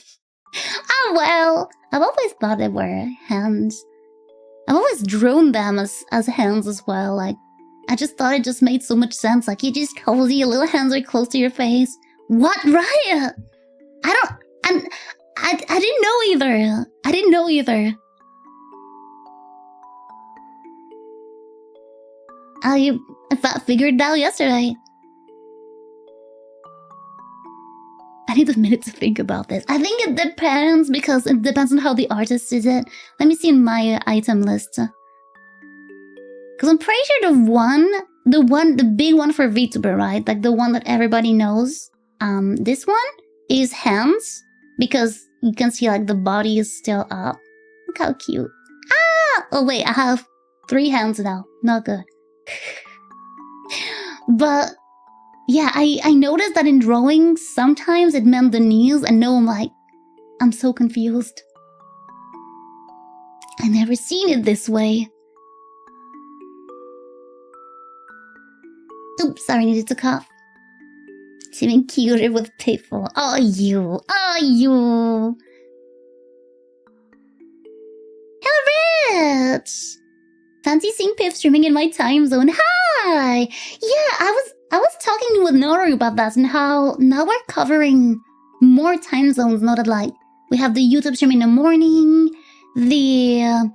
Oh well, I've always thought they were hands. I've always drawn them as hands as well. Like, I just thought it just made so much sense. Like, you just cozy, your little hands are close to your face. What, Riot? I didn't know either. I didn't know either. I figured it out yesterday. I need a minute to think about this. I think it depends because it depends on how the artist is it. Let me see in my item list. Because I'm pretty sure the big one for VTuber, right? Like the one that everybody knows. This one is hands because you can see like the body is still up. Look how cute. Ah! Oh wait, I have 3 hands now. Not good. But yeah, I noticed that in drawing, sometimes it meant the knees, and now I'm so confused. I never seen it this way. Oops, sorry, needed to cough. It's even cuter with Piffle. Oh, you. Oh, you. Hello, Rich. Fancy seeing Piff streaming in my time zone. Hi. Yeah, I was talking with Noru about that and how now we're covering more time zones. Not that like we have the YouTube stream in the morning, the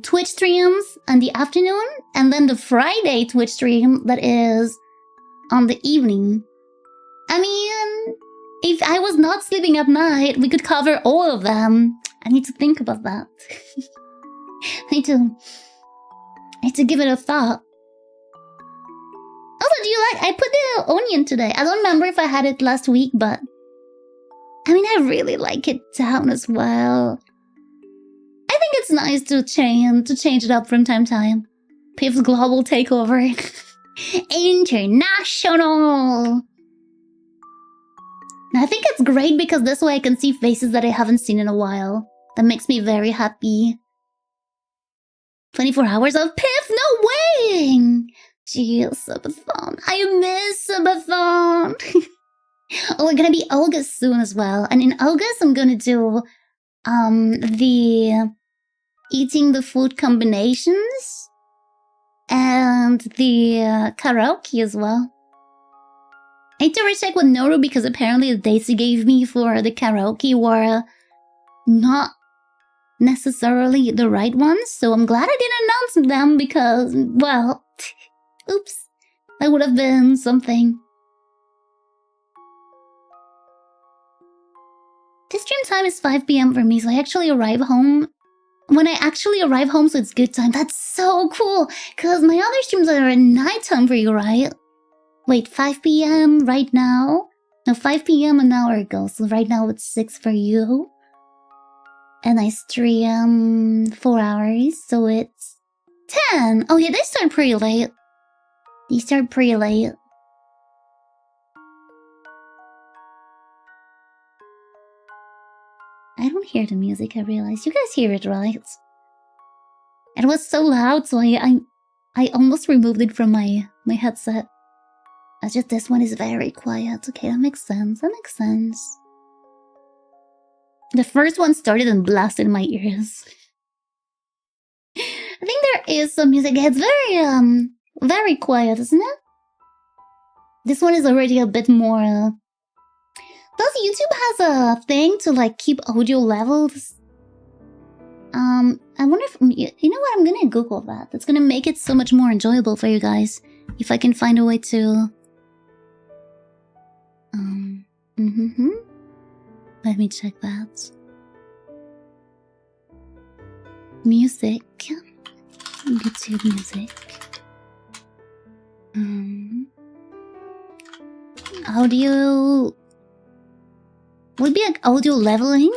Twitch streams in the afternoon, and then the Friday Twitch stream that is on the evening. I mean, if I was not sleeping at night, we could cover all of them. I need to think about that. I need to give it a thought. Also, do you like... I put the onion today. I don't remember if I had it last week, but... I mean, I really like it down as well. I think it's nice to change it up from time to time. Piff's global takeover. International! And I think it's great because this way I can see faces that I haven't seen in a while. That makes me very happy. 24 hours of Piff? No way! Gee, subathon. I miss subathon. Oh, we're gonna be August soon as well. And in August, I'm gonna do the eating the food combinations and the karaoke as well. I need to recheck with Noru because apparently the dates he gave me for the karaoke were not necessarily the right ones, so I'm glad I didn't announce them because, well, oops, that would have been something. This stream time is 5 p.m. for me, so I actually arrive home. When I actually arrive home, so it's good time. That's so cool, because my other streams are at nighttime for you, right? Wait, 5 p.m. right now? No, 5 p.m. an hour ago, so right now it's 6 for you. And I stream 4 hours, so it's 10. Oh yeah, they start pretty late. They start pretty late. I don't hear the music, I realize. You guys hear it, right? It was so loud, so I almost removed it from my headset. It's just this one is very quiet. Okay, that makes sense. That makes sense. The first one started and blasted my ears. I think there is some music. It's very quiet, isn't it? This one is already a bit more... Plus, YouTube has a thing to like keep audio levels. I wonder if... You know what? I'm gonna Google that. That's gonna make it so much more enjoyable for you guys. If I can find a way to... Let me check that. Music. YouTube music. Audio... Would be like audio leveling?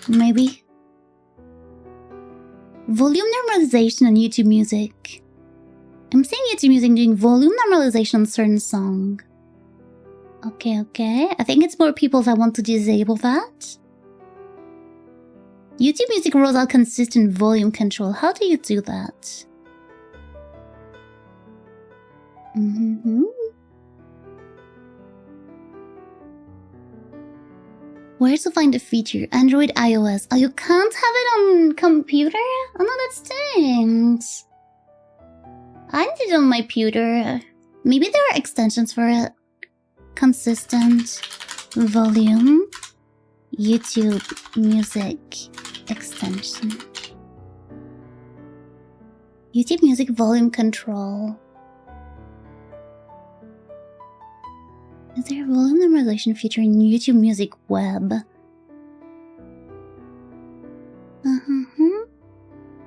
Maybe. Volume normalization on YouTube music. I'm seeing YouTube music doing volume normalization on certain song. Okay. I think it's more people that want to disable that. YouTube music rolls out consistent volume control. How do you do that? Where to find the feature? Android, iOS. Oh, you can't have it on computer? Oh no, that stinks. I need it on my computer. Maybe there are extensions for it. Consistent volume. YouTube music extension. YouTube music volume control. Is there a volume normalization feature in YouTube Music Web?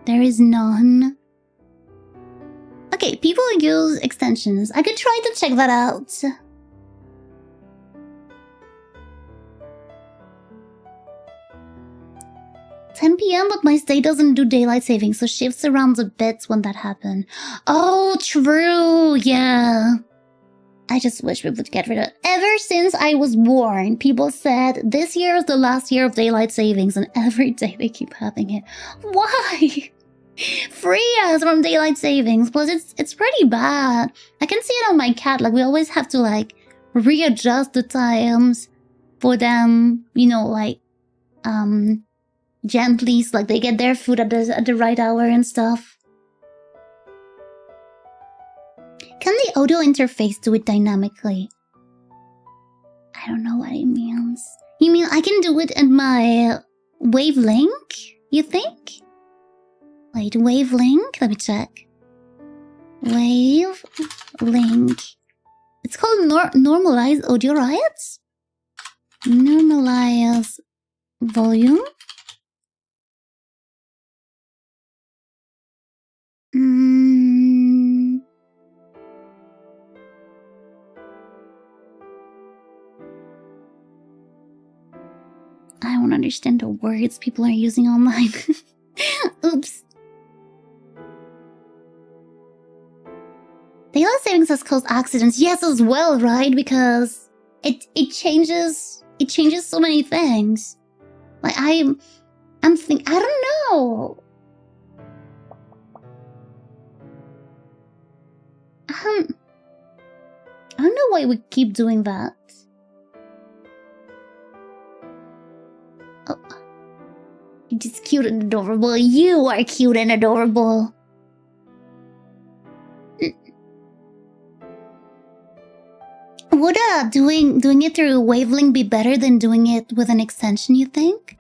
There is none. Okay, people use extensions. I could try to check that out. $10 p.m. but my state doesn't do daylight saving, so shifts around a bit when that happens. Oh, true, yeah. I just wish we would get rid of it. Ever since I was born, people said this year is the last year of daylight savings, and every day they keep having it. Why? Free us from daylight savings. Plus, it's pretty bad. I can see it on my cat. Like, we always have to, like, readjust the times for them, you know, like, gently, so, like, they get their food at the right hour and stuff. Can the audio interface do it dynamically? I don't know what it means. You mean I can do it in my wavelink? You think? Wait, wavelink? Let me check. Wavelink. It's called normalize audio, right? Normalize volume. I don't understand the words people are using online. Oops. Daylight savings has caused accidents. Yes, as well, right? Because it changes so many things. Like I don't know. I don't know why we keep doing that. Oh, you're just cute and adorable. You are cute and adorable. Would doing it through Wavelink be better than doing it with an extension, you think?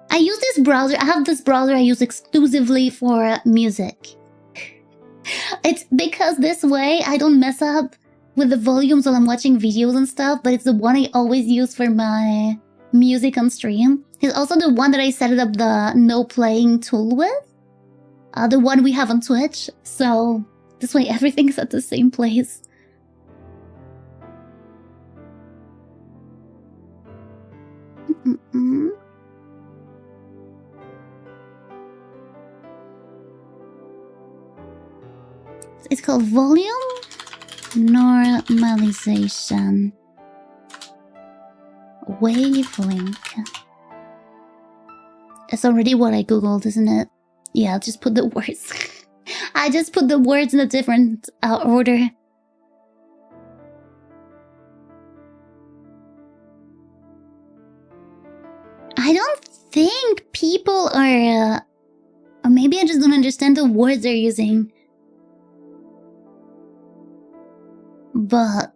I use this browser. I have this browser I use exclusively for music. It's because this way I don't mess up with the volumes while I'm watching videos and stuff, but it's the one I always use for my music on stream. It's also the one that I set up the no playing tool with. The one we have on Twitch. So this way everything's at the same place. It's called volume normalization. Wavelength. It's already what I googled, isn't it? Yeah, I'll just put the words. I just put the words in a different order. I don't think people are... or maybe I just don't understand the words they're using. But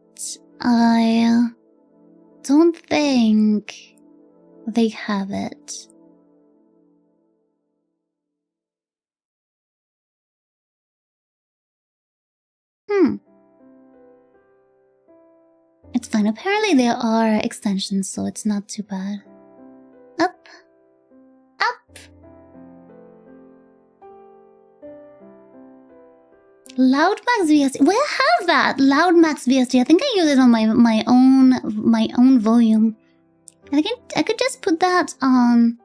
I don't think they have it. It's fine. Apparently there are extensions, so it's not too bad. Up. Up. Loudmax VST. Well, I have that. Loudmax VST. I think I use it on my own volume. I could just put that on.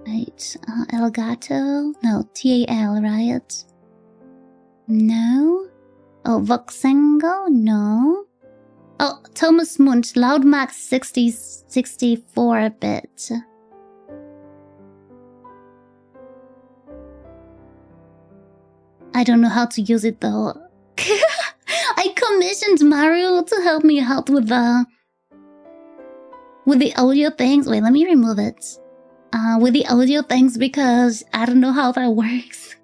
Right. Elgato. No. TAL. Right. No. Oh, Voxengo. No. Oh, Thomas Munch. Loudmax 64-bit. I don't know how to use it though. I commissioned Maru to help me out with the audio things. Wait, let me remove it. With the audio things because I don't know how that works.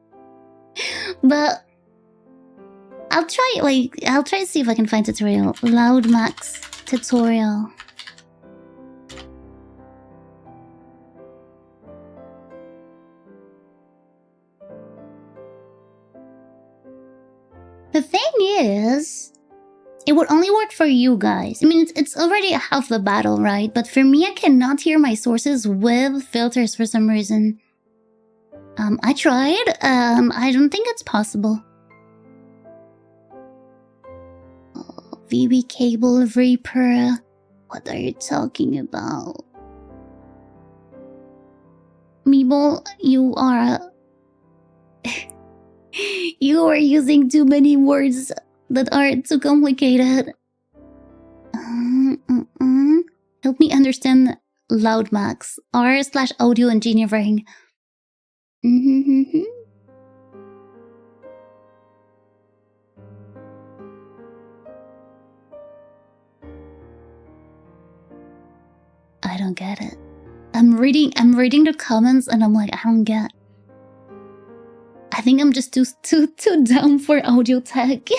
But I'll try to see if I can find tutorial. Loudmax tutorial. The thing is, it would only work for you guys. I mean, it's already half the battle, right? But for me, I cannot hear my sources with filters for some reason. I tried. I don't think it's possible. Oh, VB cable Reaper. What are you talking about? Meeble, you are... You are using too many words that are too complicated. Help me understand Loudmax. R/audio engineering. I don't get it. I'm reading the comments and I'm like, I don't get. I think I'm just too dumb for audio tech.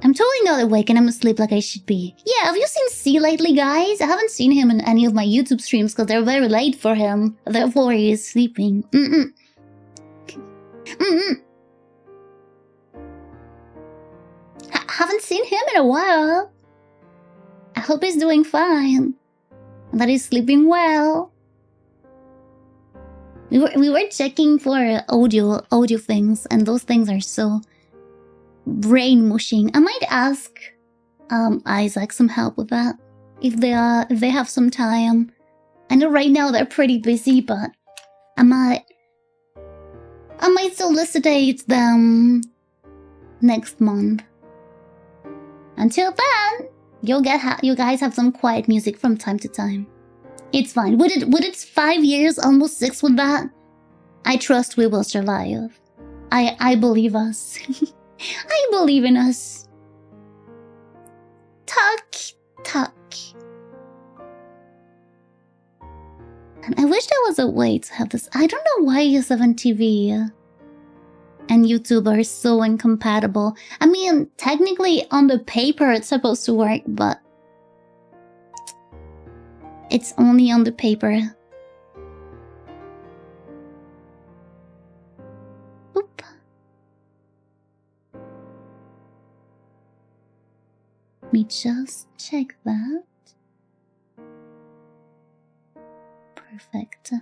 I'm totally not awake and I'm asleep like I should be. Yeah, have you seen C lately, guys? I haven't seen him in any of my YouTube streams because they're very late for him. Therefore, he is sleeping. Haven't seen him in a while. I hope he's doing fine. And that he's sleeping well. We were checking for audio things, and those things are so brain mushing. I might ask Isaac some help with that if they have some time. I know right now they're pretty busy, but I might solicit them next month. Until then, you guys have some quiet music from time to time. It's fine. Would it 5 years, almost 6 with that? I trust we will survive. I believe us. I believe in us. Tuck. And I wish there was a way to have this. I don't know why U7 TV and YouTube are so incompatible. I mean, technically on the paper it's supposed to work, but It's only on the paper. Oop. Let me just check that. Perfect.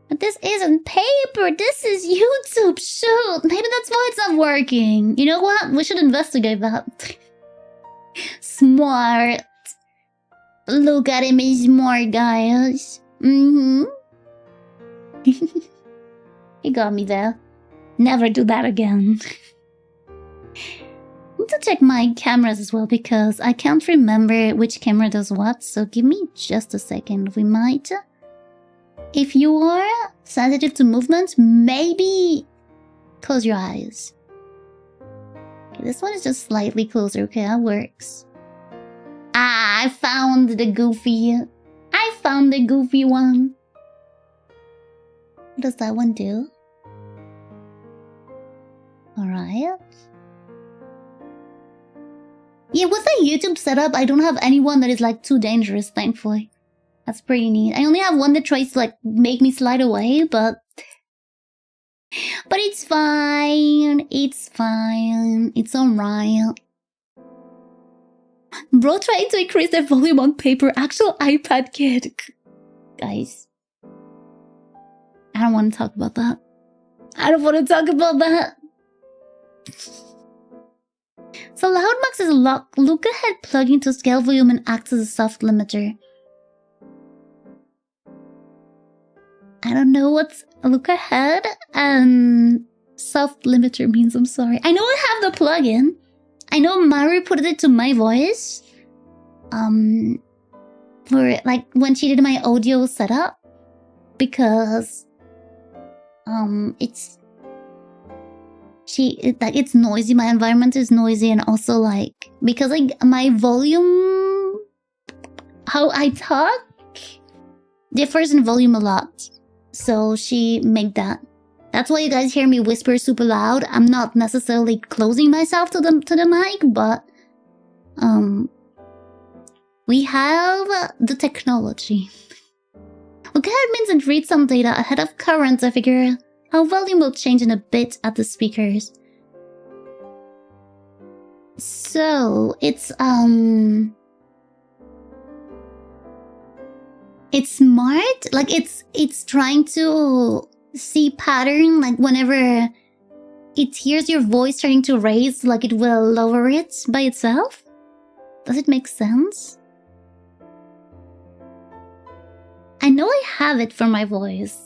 But this isn't paper, this is YouTube, shoot! Maybe that's why it's not working. You know what? We should investigate that. Smart. Look at him, he's smart, guys. He got me there. Never do that again. I need to check my cameras as well because I can't remember which camera does what, so give me just a second. We might... If you are sensitive to movement, maybe close your eyes. Okay, this one is just slightly closer. Okay, that works. Ah, I found the goofy. I found the goofy one. What does that one do? Alright. Yeah, with the YouTube setup, I don't have anyone that is like too dangerous, thankfully. That's pretty neat. I only have one that tries to like make me slide away, but it's fine. It's fine. It's alright. Bro trying to increase the volume on paper. Actual iPad kid. Guys. I don't want to talk about that. I don't want to talk about that. So Loudmax is a look ahead plugin to scale volume and acts as a soft limiter. I don't know what's look ahead and soft limiter means, I'm sorry. I know I have the plugin. I know Mari put it to my voice. For like when she did my audio setup. Because it's noisy, my environment is noisy, and also like because like my volume, how I talk differs in volume a lot. So she made that. That's why you guys hear me whisper super loud. I'm not necessarily closing myself to the mic, but we have the technology. Look ahead means it reads some data ahead of current to figure how volume will change in a bit at the speakers. So it's smart, like it's trying to see pattern, like whenever it hears your voice starting to raise, like it will lower it by itself. Does it make sense? I know I have it for my voice.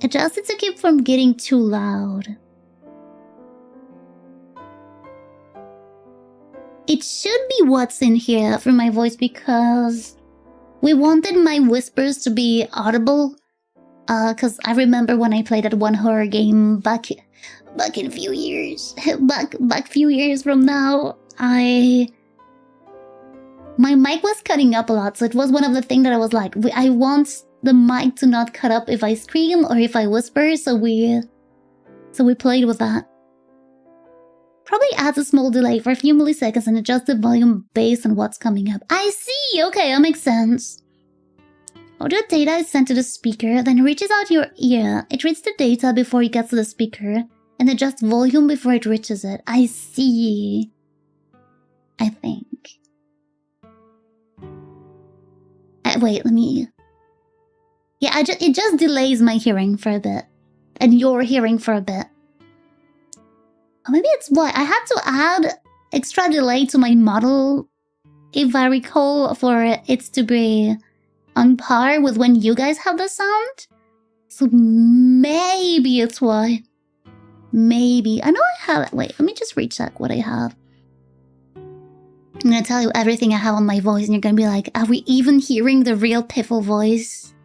Adjust it to keep from getting too loud. It should be what's in here for my voice because we wanted my whispers to be audible. Cause I remember when I played that one horror game back in a few years, back few years from now, my mic was cutting up a lot, so it was one of the things that I was like, I want the mic to not cut up if I scream or if I whisper, so we played with that. Probably adds a small delay for a few milliseconds and adjust the volume based on what's coming up. I see! Okay, that makes sense. Audio data is sent to the speaker, then reaches out your ear. It reads the data before it gets to the speaker, and adjusts volume before it reaches it. I see. I think. Wait, let me... Yeah, it just delays my hearing for a bit. And your hearing for a bit. Or maybe it's why I had to add extra delay to my model, if I recall, for it to be on par with when you guys have the sound. So maybe it's why. Maybe. I know I have it. Wait, let me just recheck what I have. I'm gonna tell you everything I have on my voice and you're gonna be like, are we even hearing the real Piffle voice?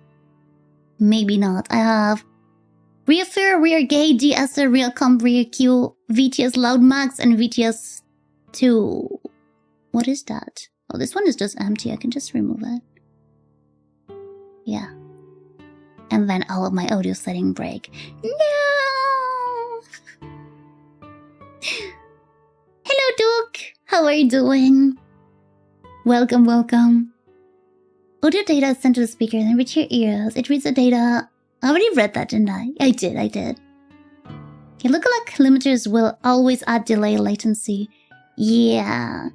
Maybe not. I have rear fur, rear gate, de-esser, rear comp, rear Q, VTS loud max, and VTS 2. What is that? Oh, this one is just empty. I can just remove it. Yeah. And then all of my audio setting break. No! Hello, Duke! How are you doing? Welcome, welcome. Audio data is sent to the speaker and reach your ears. It reads the data. I already read that, didn't I? I did. Okay, lookalike limiters will always add delay latency. Yeah.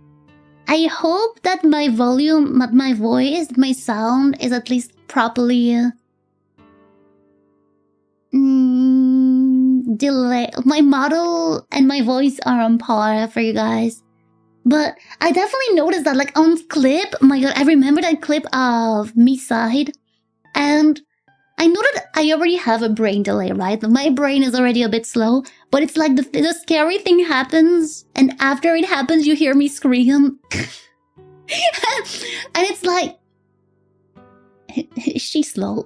I hope that my volume, my voice, my sound is at least properly delay. My model and my voice are on par for you guys. But I definitely noticed that, like, on clip, oh my god, I remember that clip of me side, and I know that I already have a brain delay, right? My brain is already a bit slow, but it's like the scary thing happens, and after it happens, you hear me scream. And it's like, is she slow?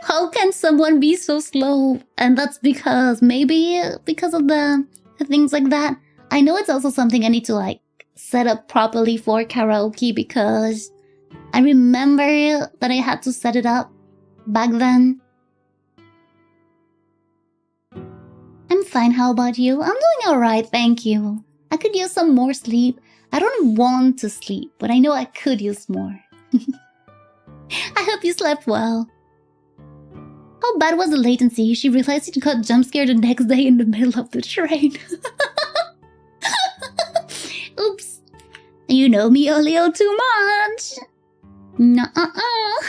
How can someone be so slow? And that's maybe because of the things like that. I know it's also something I need to, like, set up properly for karaoke, because I remember that I had to set it up back then. I'm fine, how about you? I'm doing alright, thank you. I could use some more sleep. I don't want to sleep, but I know I could use more. I hope you slept well. How bad was the latency? She realized she got jump scared the next day in the middle of the train. Oops. You know me a little too much. Nuh-uh-uh.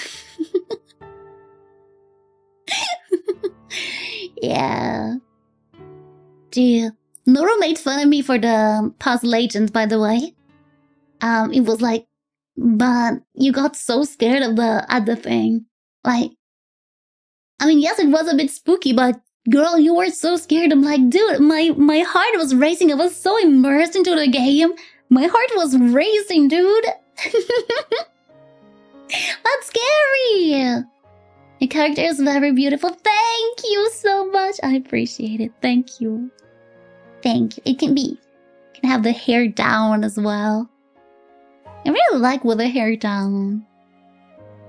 Yeah. Dude, Noro made fun of me for the puzzle legends, by the way. It was like, but you got so scared of the thing. Like, I mean, yes, it was a bit spooky, but girl, you were so scared. I'm like, dude, my heart was racing. I was so immersed into the game. My heart was racing, dude. That's scary. Your character is very beautiful. Thank you so much. I appreciate it. Thank you. Thank you. It can have the hair down as well. I really like with the hair down.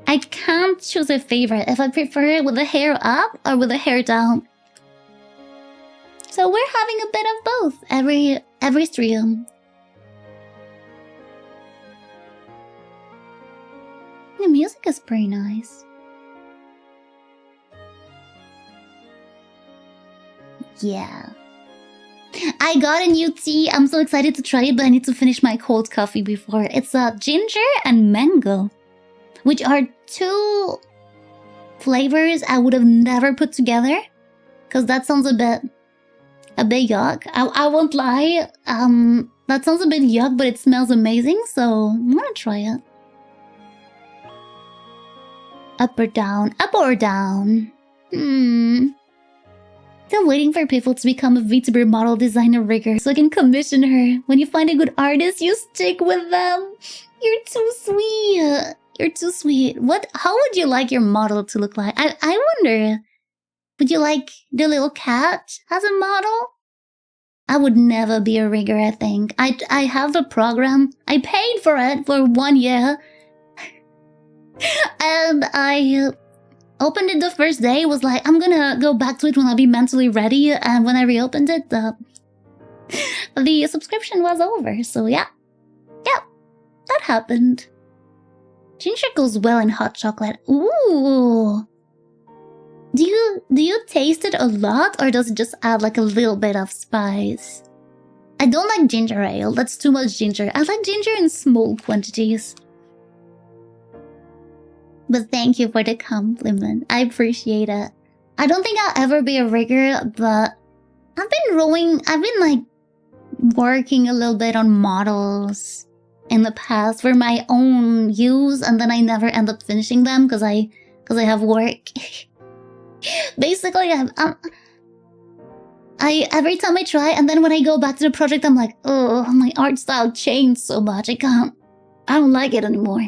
I can't choose a favorite if I prefer it with the hair up or with the hair down. So we're having a bit of both every stream. The music is pretty nice. Yeah. I got a new tea. I'm so excited to try it, but I need to finish my cold coffee before. It's ginger and mango, which are two flavors I would have never put together, because that sounds a bit yuck. I won't lie. That sounds a bit yuck, but it smells amazing, so I'm gonna try it. Up or down? Up or down? Still waiting for Piffle to become a VTuber model designer rigger so I can commission her. When you find a good artist, you stick with them. You're too sweet. You're too sweet. How would you like your model to look like? I wonder. Would you like the little cat as a model? I would never be a rigger, I think. I have the program. I paid for it for 1 year. And I opened it the first day. Was like, I'm gonna go back to it when I'll be mentally ready. And when I reopened it, the subscription was over. So yeah. Yeah, that happened. Ginger goes well in hot chocolate. Ooh. Do you taste it a lot, or does it just add like a little bit of spice? I don't like ginger ale. That's too much ginger. I like ginger in small quantities. But thank you for the compliment. I appreciate it. I don't think I'll ever be a rigger, but I've been like working a little bit on models in the past for my own use, and then I never end up finishing them because I have work. Basically, I every time I try, and then when I go back to the project, I'm like, oh, my art style changed so much. I don't like it anymore.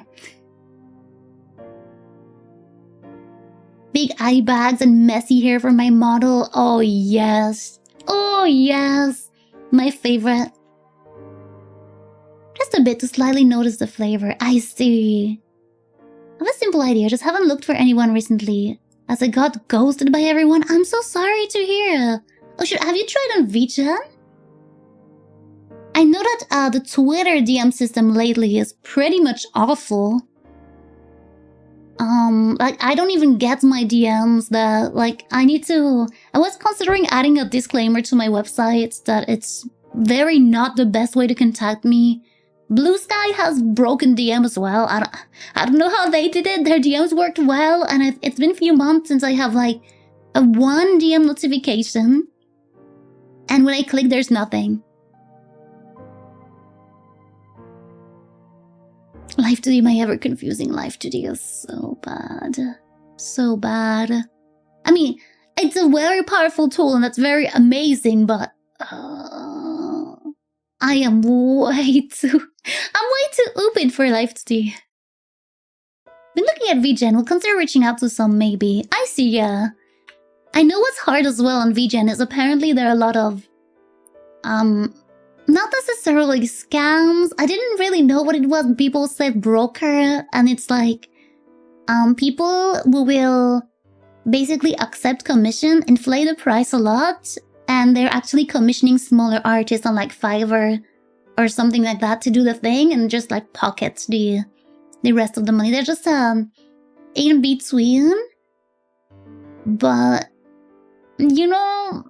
Big eye bags and messy hair for my model. Oh yes. Oh yes. My favorite. Just a bit to slightly notice the flavor. I see. I have a simple idea. Just haven't looked for anyone recently, as I got ghosted by everyone. I'm so sorry to hear. Oh, have you tried on VGen? I know that the Twitter DM system lately is pretty much awful. Like, I don't even get my DMs that, like, I was considering adding a disclaimer to my website that it's very not the best way to contact me. Blue Sky has broken DM as well. I don't know how they did it. Their DMs worked well, and it's been a few months since I have, like, a 1 DM notification. And when I click, there's nothing. Live 2D, my ever confusing Live 2D is so bad. So bad. I mean, it's a very powerful tool and that's very amazing, but I am way too open for Live 2D. Been looking at VGen, we'll consider reaching out to some maybe. I see, yeah. I know what's hard as well on VGen is apparently there are a lot of not necessarily scams. I didn't really know what it was. People said broker, and it's like people who will basically accept commission, inflate the price a lot, and they're actually commissioning smaller artists on like Fiverr or something like that to do the thing and just like pocket the rest of the money. They're just in between. But you know,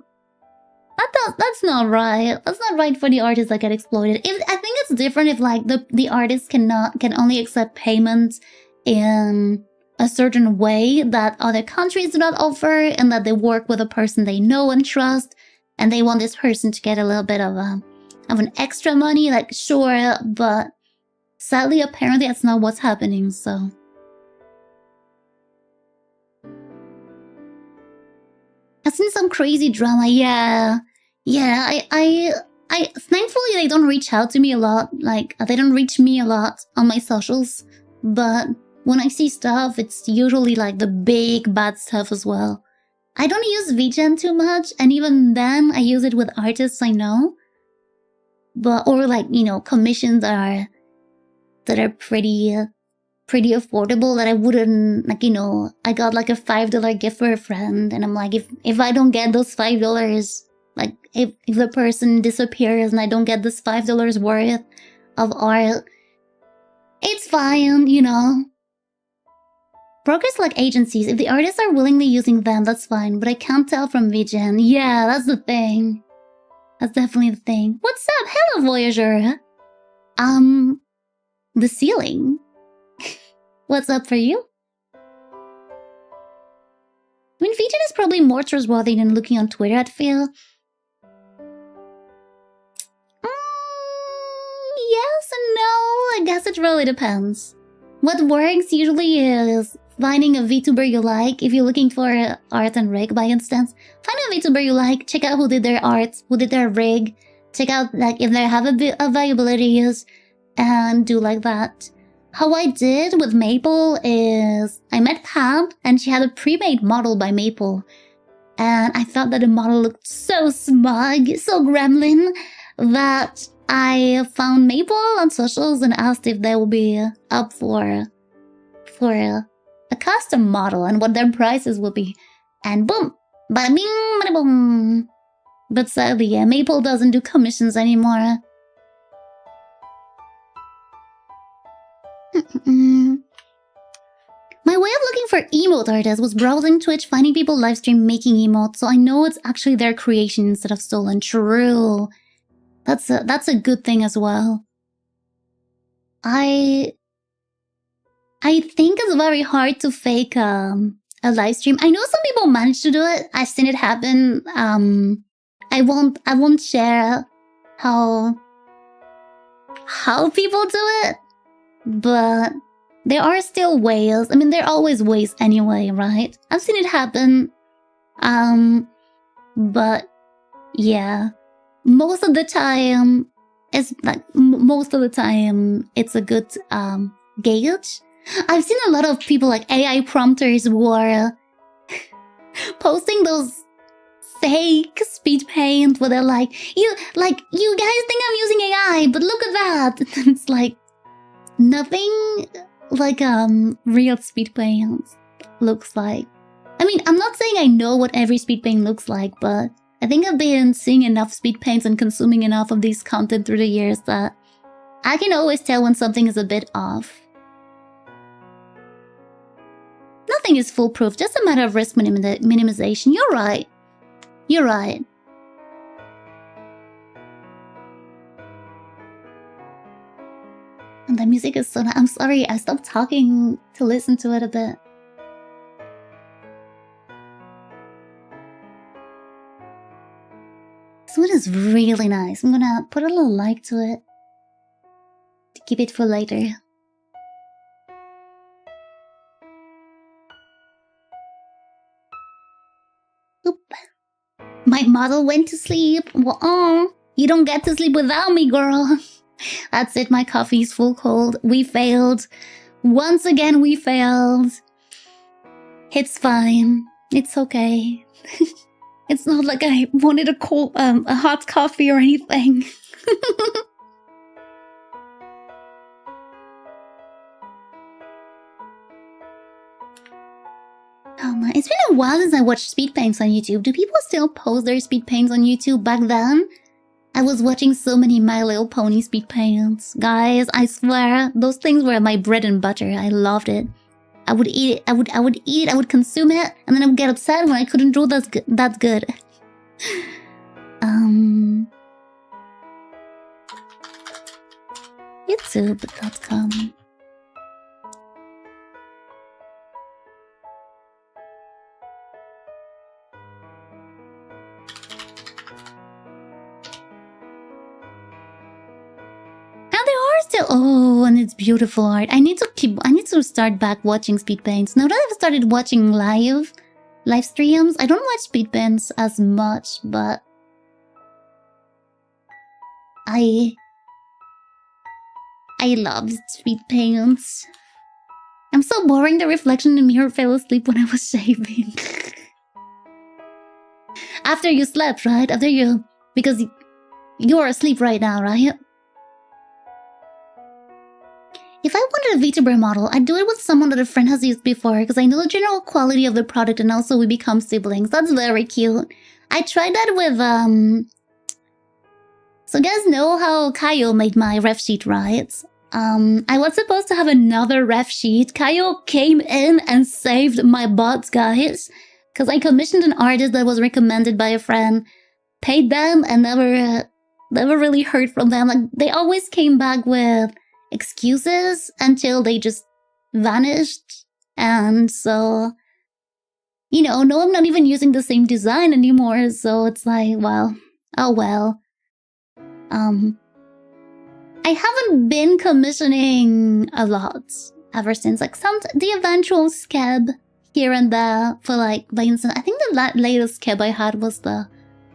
that's not right. That's not right for the artists that get exploited. I think it's different if like the artists can only accept payments in a certain way that other countries do not offer, and that they work with a person they know and trust, and they want this person to get a little bit of an extra money. Like, sure, but sadly, apparently, that's not what's happening. So. I've seen some crazy drama, yeah. I thankfully they don't reach out to me a lot, like, they don't reach me a lot on my socials, but when I see stuff, it's usually like the big bad stuff as well. I don't use VGen too much, and even then, I use it with artists I know, or like, you know, commissions that are pretty affordable, that I wouldn't, like, you know, I got like a $5 gift for a friend, and I'm like, if I don't get those $5, like, if the person disappears and I don't get this $5 worth of art, it's fine, you know. Brokers like agencies. If the artists are willingly using them, that's fine, but I can't tell from VGen. Yeah, that's the thing. That's definitely the thing. What's up? Hello, Voyager. The ceiling. What's up for you? I mean, VGen is probably more trustworthy than looking on Twitter, I'd feel. Yes and no. I guess it really depends. What works usually is finding a VTuber you like. If you're looking for art and rig, by instance, find a VTuber you like, check out who did their art, who did their rig, check out like if they have availabilities, and do like that. How I did with Maple is I met Pam and she had a pre-made model by Maple. And I thought that the model looked so smug, so gremlin, that I found Maple on socials and asked if they would be up for a custom model and what their prices would be. And boom, bada bing, bada boom. But sadly, yeah, Maple doesn't do commissions anymore. My way of looking for emote artists was browsing Twitch, finding people livestream making emotes, so I know it's actually their creation instead of stolen. True. That's a good thing as well. I think it's very hard to fake a live stream. I know some people manage to do it. I've seen it happen. I won't share how people do it, but there are still ways. I mean, there are always ways anyway, right? I've seen it happen. But yeah, most of the time it's a good gauge. I've seen a lot of people like AI prompters who are posting those fake speed paint where they're like, you guys think I'm using AI, but look at that. It's like nothing like real speed paint looks like. I mean, I'm not saying I know what every speed paint looks like, but I think I've been seeing enough speed paints and consuming enough of these content through the years that I can always tell when something is a bit off. Nothing is foolproof, just a matter of risk minimization. You're right. You're right. And the music is so nice. I'm sorry, I stopped talking to listen to it a bit. This one is really nice. I'm gonna put a little like to it to keep it for later. Oop. My model went to sleep. Well, you don't get to sleep without me, girl. That's it, my coffee's full cold. We failed. Once again, we failed. It's fine. It's okay. It's not like I wanted a hot coffee or anything. Oh my, it's been a while since I watched speed paints on YouTube. Do people still post their speed paints on YouTube? Back then, I was watching so many My Little Pony speed paints. Guys, I swear, those things were my bread and butter. I loved it. I would eat it, I would eat it, I would consume it, and then I would get upset when I couldn't draw that good. YouTube.com. Oh, and it's beautiful art. I need to start back watching speed paints. Now that I've started watching live streams, I don't watch speed paints as much, but I love speed paints. I'm so boring. The reflection in the mirror fell asleep when I was shaving. After you slept, right? Because you're asleep right now, right? If I wanted a VTuber model, I'd do it with someone that a friend has used before because I know the general quality of the product and also we become siblings. That's very cute. I tried that with, So you guys know how Kaio made my ref sheet, right? I was supposed to have another ref sheet. Kaio came in and saved my butt, guys. Because I commissioned an artist that was recommended by a friend, paid them, and never really heard from them. Like, they always came back with excuses until they just vanished. And so, you know, no, I'm not even using the same design anymore. So it's like, well, oh well. I haven't been commissioning a lot ever since. Like the eventual skeb here and there for like instance, I think the latest skeb I had was the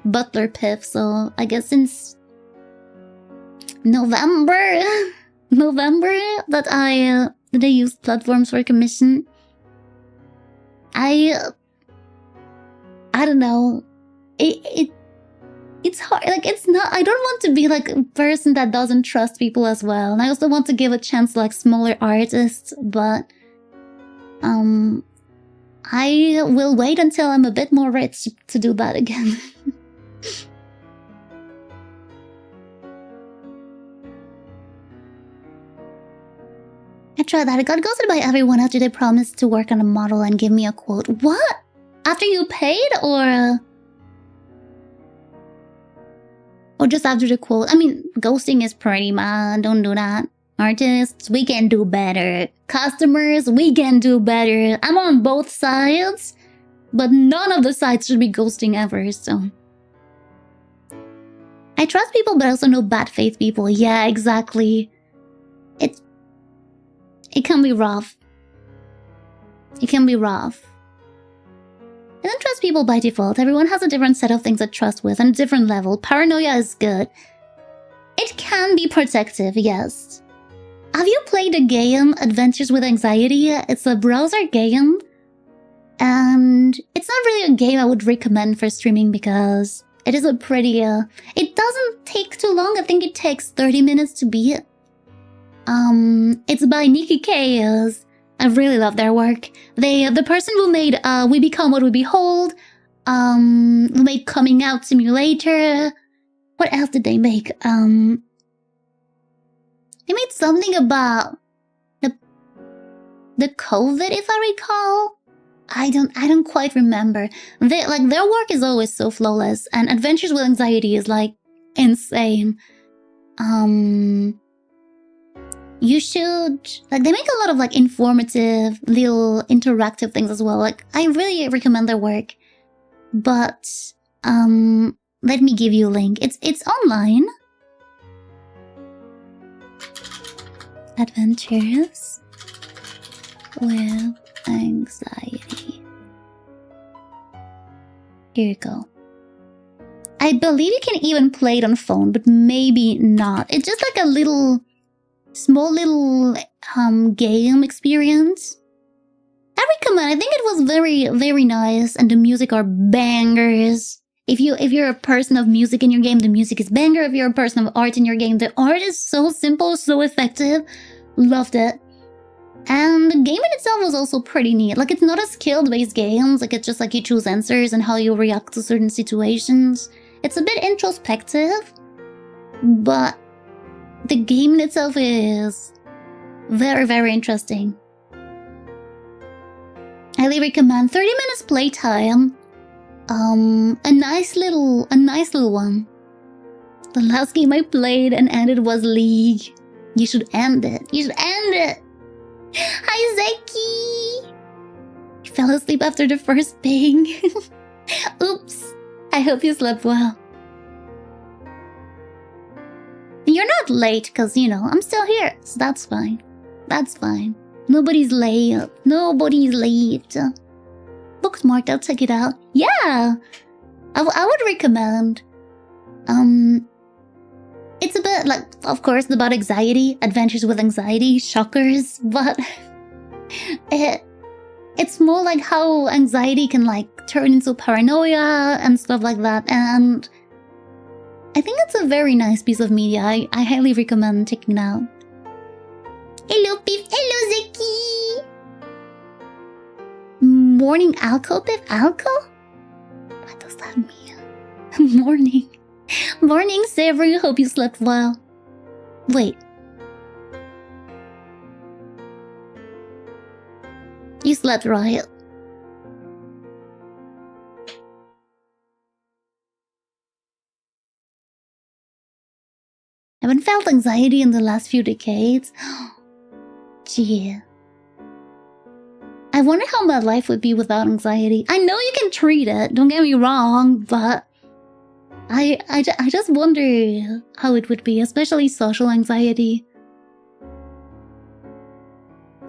Butler Piff. So I guess since November that I used platforms for commission. I don't know. It's hard. Like, it's not. I don't want to be like a person that doesn't trust people as well. And I also want to give a chance to like smaller artists. But I will wait until I'm a bit more rich to do that again. I tried that. I got ghosted by everyone after they promised to work on a model and give me a quote. What? After you paid or just after the quote? I mean, ghosting is pretty bad. Don't do that. Artists, we can do better. Customers, we can do better. I'm on both sides, but none of the sides should be ghosting ever, so. I trust people, but I also know bad faith people. Yeah, exactly. It can be rough. It can be rough. I don't trust people by default. Everyone has a different set of things to trust with and a different level. Paranoia is good. It can be protective, yes. Have you played the game Adventures with Anxiety? It's a browser game. And it's not really a game I would recommend for streaming because it is a pretty... it doesn't take too long. I think it takes 30 minutes to beat. It's by Nikki Chaos. I really love their work. The person who made We Become What We Behold, They made Coming Out Simulator. What else did they make? They made something about the COVID, if I recall. I don't quite remember. Their work is always so flawless, and Adventures with Anxiety is like insane. You should, like, they make a lot of like informative little interactive things as well. Like, I really recommend their work. But let me give you a link. It's online. Adventures with Anxiety. Here you go. I believe you can even play it on phone, but maybe not. It's just like a small little game experience. I recommend. I think it was very, very nice, and the music are bangers. If you're a person of music in your game, the music is banger. If you're a person of art in your game, the art is so simple, so effective. Loved it. And the game in itself was also pretty neat. Like, it's not a skill-based game. Like, it's just like you choose answers and how you react to certain situations. It's a bit introspective, but the game in itself is very, very interesting. Highly recommend. 30 minutes playtime. A nice little one. The last game I played and ended was League. You should end it. You should end it. Hi, Zeki. You fell asleep after the first ping. Oops. I hope you slept well. You're not late, because, you know, I'm still here, so that's fine. That's fine. Nobody's late. Nobody's late. Bookmarked, I'll check it out. Yeah! I would recommend. It's a bit, like, of course, about anxiety. Adventures with Anxiety. Shockers. But it's more like how anxiety can, like, turn into paranoia and stuff like that. And I think it's a very nice piece of media. I highly recommend checking it out. Hello, Piff. Hello, Zeki. Morning alco, Piff? Alco? What does that mean? Morning. Morning, Savory. Hope you slept well. Wait. You slept right. I haven't felt anxiety in the last few decades. Gee. I wonder how my life would be without anxiety. I know you can treat it, don't get me wrong, but I just wonder how it would be, especially social anxiety.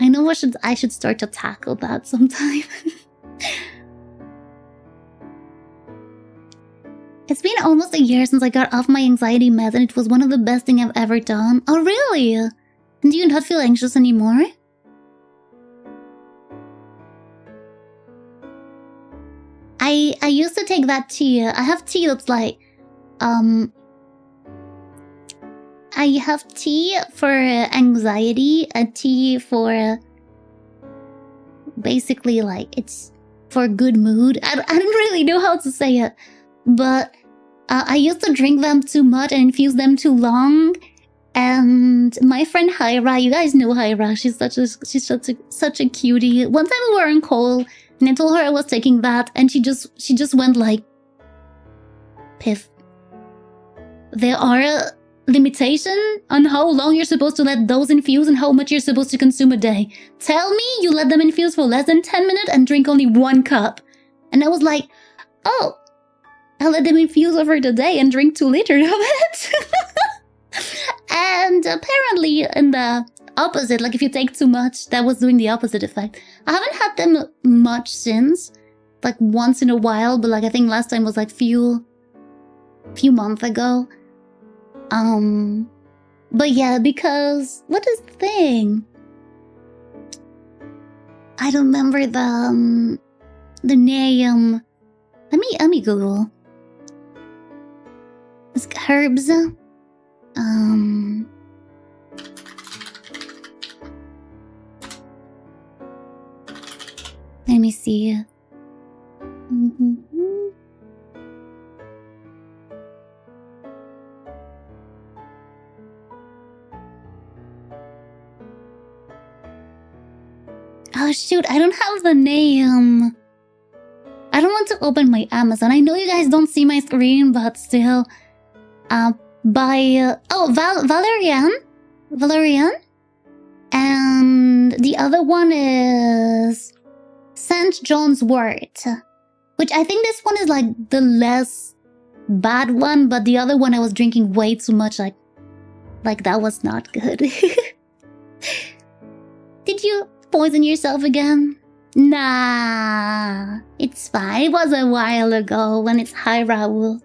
I know I should start to tackle that sometime. It's been almost a year since I got off my anxiety meds, and it was one of the best things I've ever done. Oh, really? Do you not feel anxious anymore? I used to take that tea. I have tea that's like, I have tea for anxiety, a tea for basically like it's for good mood. I don't really know how to say it, but I used to drink them too much and infuse them too long. And my friend Hyra, you guys know Hyra, she's such a cutie. One time we were on call and I told her I was taking that, and she just went like, Piff, there are limitations on how long you're supposed to let those infuse and how much you're supposed to consume a day. Tell me you let them infuse for less than 10 minutes and drink only 1 cup. And I was like, oh, I'll let them infuse over the day and drink 2 liters of it. And apparently in the opposite, like if you take too much, that was doing the opposite effect. I haven't had them much since, like once in a while, but like I think last time was like few months ago. But yeah, because what is the thing? I don't remember the name. Let me Google. It's herbs. Let me see. Oh shoot, I don't have the name. I don't want to open my Amazon. I know you guys don't see my screen, but still. Valerian. And the other one is St. John's Wort, which I think this one is like the less bad one, but the other one I was drinking way too much. Like that was not good. Did you poison yourself again? Nah, it's fine. It was a while ago when it's Hi Raul.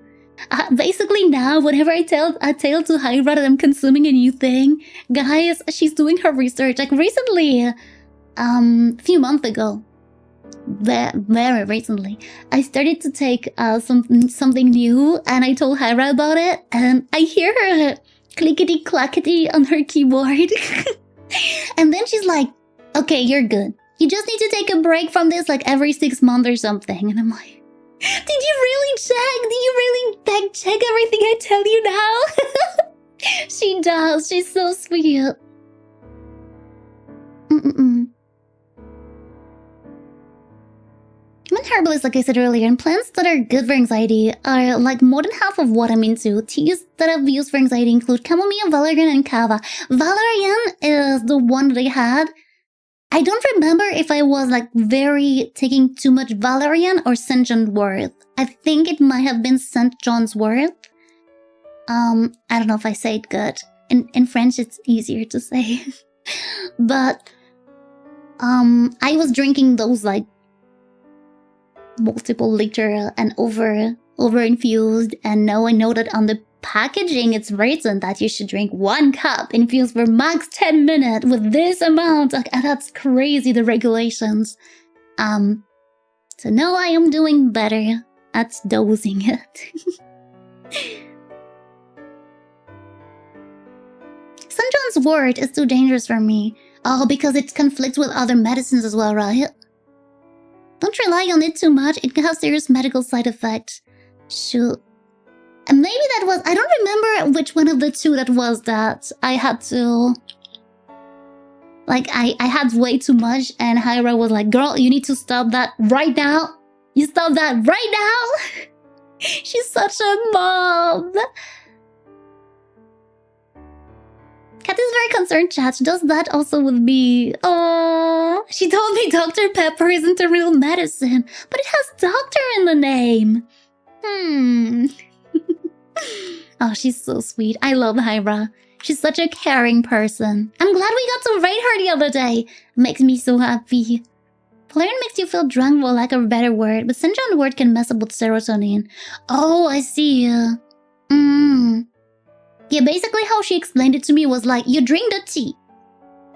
Basically now, whenever I tell to Hyra that I'm consuming a new thing, guys, she's doing her research. Like recently, a few months ago, very recently, I started to take something new, and I told Hyra about it, and I hear her clickety clackety on her keyboard, and then she's like, "Okay, you're good. You just need to take a break from this, like every 6 months or something." And I'm like, did you really check? Did you really check everything I tell you now? She does. She's so sweet. I'm an herbalist, like I said earlier, and plants that are good for anxiety are like more than half of what I'm into. Teas that I've used for anxiety include chamomile, valerian, and kava. Valerian is the one that I had. I don't remember if I was like taking too much valerian or St. John's Wort. I think it might have been St. John's Wort. I don't know if I say it good. In French, it's easier to say. But I was drinking those like multiple liter and over infused, and now I know that on the packaging it's written that you should drink 1 cup infused for max 10 minutes with this amount. Like, that's crazy, the regulations. So now I am doing better at dosing it. St. John's Wort is too dangerous for me. Oh, because it conflicts with other medicines as well, right? Don't rely on it too much. It can have serious medical side effects. Shoot. And maybe that was... I don't remember which one of the two that was that I had to... Like, I had way too much, and Hyra was like, "Girl, you need to stop that right now. You stop that right now." She's such a mom. Kat is very concerned, chat. She does that also with me. Oh, she told me Dr. Pepper isn't a real medicine, but it has doctor in the name. Oh, she's so sweet. I love Hyra. She's such a caring person. I'm glad we got to raid her the other day. Makes me so happy. Valerian makes you feel drunk, for lack of a better word, but St. John's Wort can mess up with serotonin. Oh, I see. Yeah, basically how she explained it to me was like, you drink the tea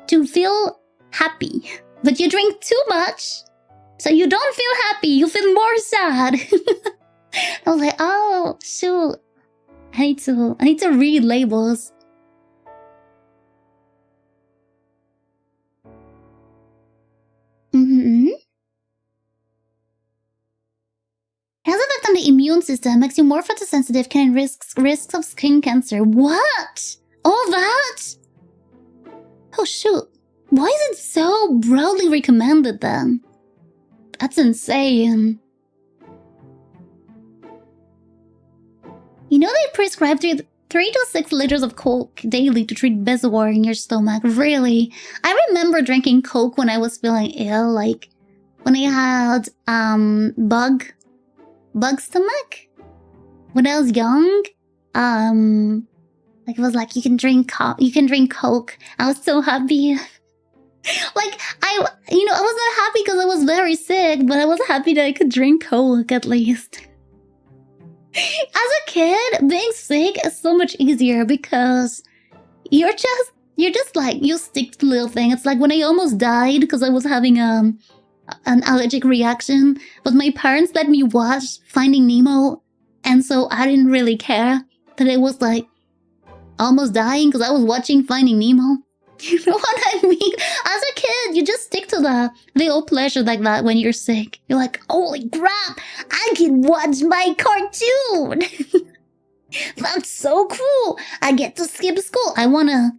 to feel happy, but you drink too much, so you don't feel happy, you feel more sad. I was like, oh, shoot. I need to read labels. It has effect on the immune system, makes you more photosensitive, can risks of skin cancer. What? All that? Oh shoot. Why is it so broadly recommended then? That's insane. You know they prescribe 3 to 6 liters of Coke daily to treat bezoar in your stomach. Really? I remember drinking Coke when I was feeling ill, like when I had bug stomach. When I was young, like it was like you can drink Coke. I was so happy. Like I was not happy because I was very sick, but I was happy that I could drink Coke at least. As a kid, being sick is so much easier because you're just like, you stick to the little thing. It's like when I almost died because I was having an allergic reaction, but my parents let me watch Finding Nemo, and so I didn't really care that I was like almost dying because I was watching Finding Nemo. You know what I mean? As a kid, you just stick to the little pleasure like that when you're sick. You're like, holy crap, I can watch my cartoon. That's so cool. I get to skip school. I wanna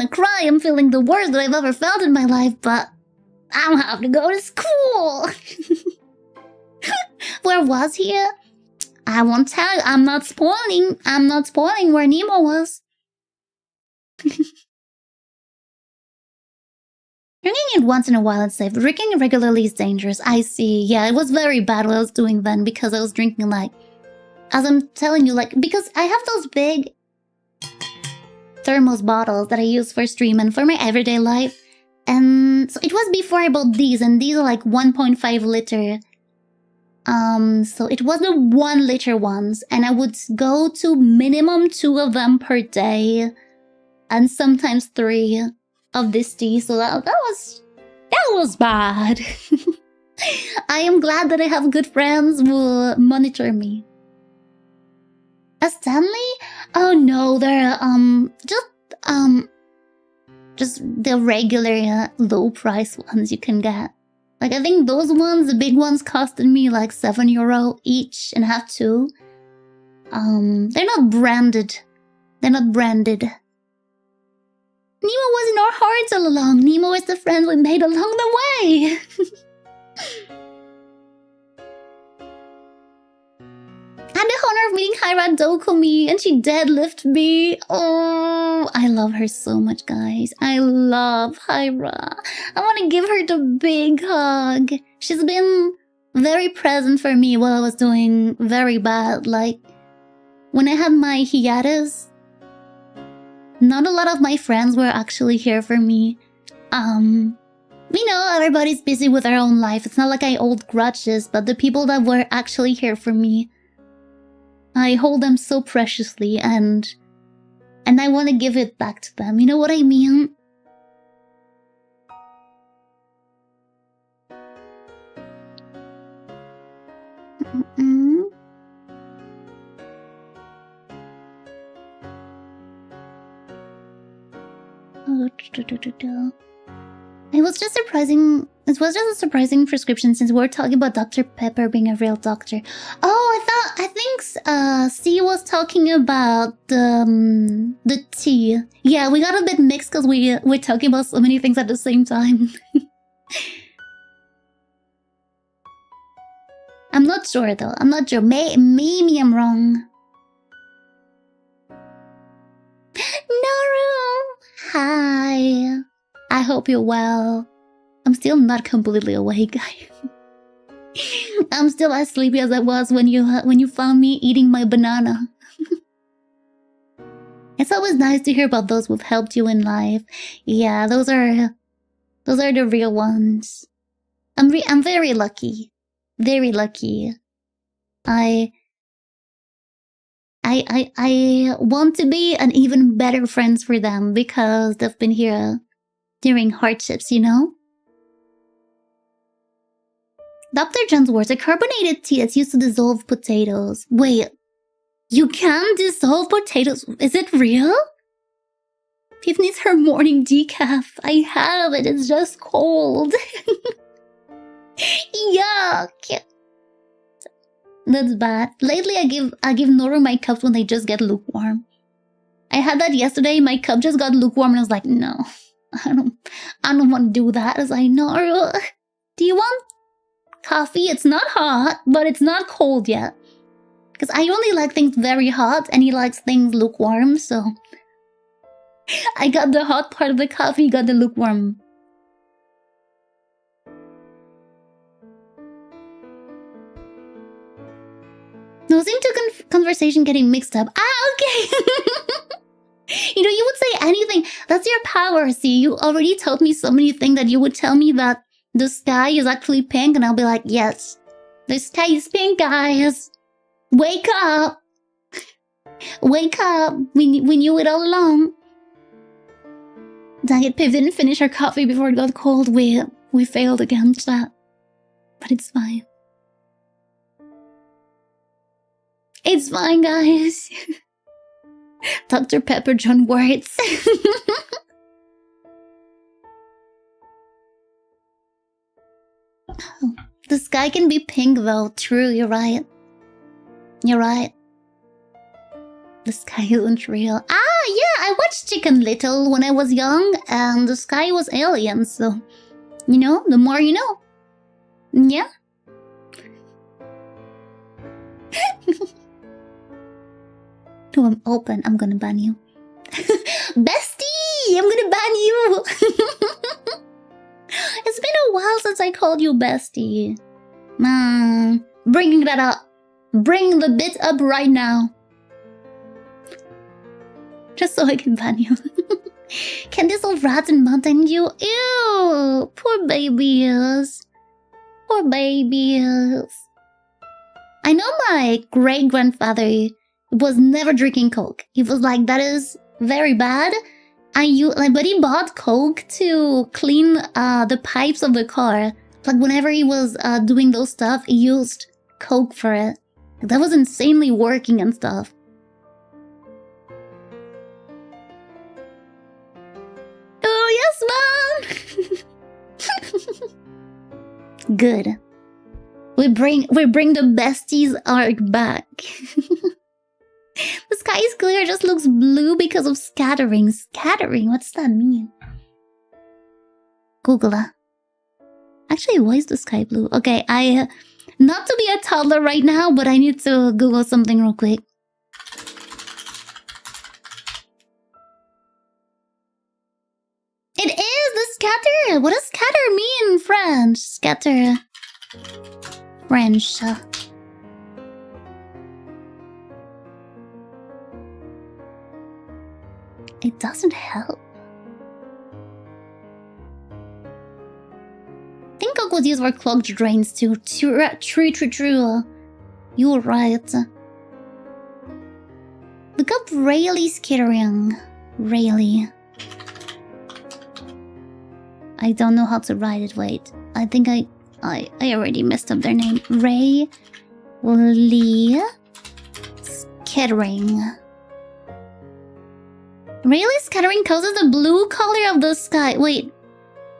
cry. I'm feeling the worst that I've ever felt in my life, but I have to go to school. Where was he? I won't tell you. I'm not spoiling where Nemo was. Drinking it once in a while is safe. Drinking regularly is dangerous. I see. Yeah, it was very bad what I was doing then because I was drinking like, as I'm telling you, like, because I have those big thermos bottles that I use for stream and for my everyday life. And so it was before I bought these, and these are like 1.5 liter. So it was the 1 liter ones, and I would go to minimum 2 of them per day, and sometimes 3 of this tea. So that was bad. I am glad that I have good friends who monitor me. A Stanley? Oh no, they're just the regular low price ones you can get. Like, I think those ones, the big ones, costed me like €7 each, and I have 2. They're not branded. Nemo was in our hearts all along. Nemo is the friend we made along the way. I had the honor of meeting Hyra Dokumi, and she deadlifted me. Oh, I love her so much, guys. I love Hyra. I want to give her the big hug. She's been very present for me while I was doing very bad. Like, when I had my hiatus, not a lot of my friends were actually here for me. You know, everybody's busy with their own life. It's not like I hold grudges, but the people that were actually here for me, I hold them so preciously, and I want to give it back to them. You know what I mean? It was just surprising. It was just a surprising prescription since we're talking about Dr. Pepper being a real doctor. Oh, I think C was talking about the tea. Yeah, we got a bit mixed because we're talking about so many things at the same time. I'm not sure though. I'm not sure. Maybe I'm wrong. Naru! Hi. I hope you're well. I'm still not completely awake. I'm still as sleepy as I was when you found me eating my banana. It's always nice to hear about those who've helped you in life. Yeah, those are the real ones. I'm very lucky. Very lucky. I want to be an even better friend for them because they've been here during hardships, you know? Dr. John's words, a carbonated tea that's used to dissolve potatoes. Wait, you can dissolve potatoes? Is it real? Piff needs her morning decaf. I have it, it's just cold. Yuck. That's bad. Lately I give Noru my cups when they just get lukewarm. I had that yesterday, my cup just got lukewarm and I was like, no. I don't want to do that. I was like, Noru, do you want coffee? It's not hot, but it's not cold yet. Because I only like things very hot and he likes things lukewarm, so I got the hot part of the coffee, got the lukewarm. No, seem to conversation getting mixed up. Ah, okay. You know, you would say anything. That's your power, see? You already told me so many things that you would tell me that the sky is actually pink, and I'll be like, yes, the sky is pink, guys. Wake up. Wake up. We knew it all along. Dang it, Piv didn't finish her coffee before it got cold. We failed against that. But it's fine. It's fine, guys. Dr. Pepper John words. The sky can be pink though. True, you're right. You're right. The sky isn't real. Ah, yeah, I watched Chicken Little when I was young, and the sky was alien, so You know, the more you know. Yeah? No, I'm open. I'm gonna ban you. Bestie! I'm gonna ban you! It's been a while since I called you bestie. Bringing that up. Bring the bit up right now. Just so I can ban you. Can this old rat and mountain you? Ew! Poor babies. Poor babies. I know my great-grandfather was never drinking Coke. He was like, that is very bad. But he bought Coke to clean the pipes of the car. Like whenever he was doing those stuff, he used Coke for it. That was insanely working and stuff. Oh yes, man. Good. We bring the besties arc back. The sky is clear, just looks blue because of scattering. Scattering? What's that mean? Google that. Actually, why is the sky blue? Okay, not to be a toddler right now, but I need to Google something real quick. It is the scatter! What does scatter mean in French? Scatter. French. It doesn't help. I think Coke was used for clogged drains too. True. You're right. Look up Rayleigh skittering. Rayleigh. I don't know how to write it. Wait. I think I already messed up their name. Rayleigh skittering. Rayleigh scattering causes the blue color of the sky. Wait.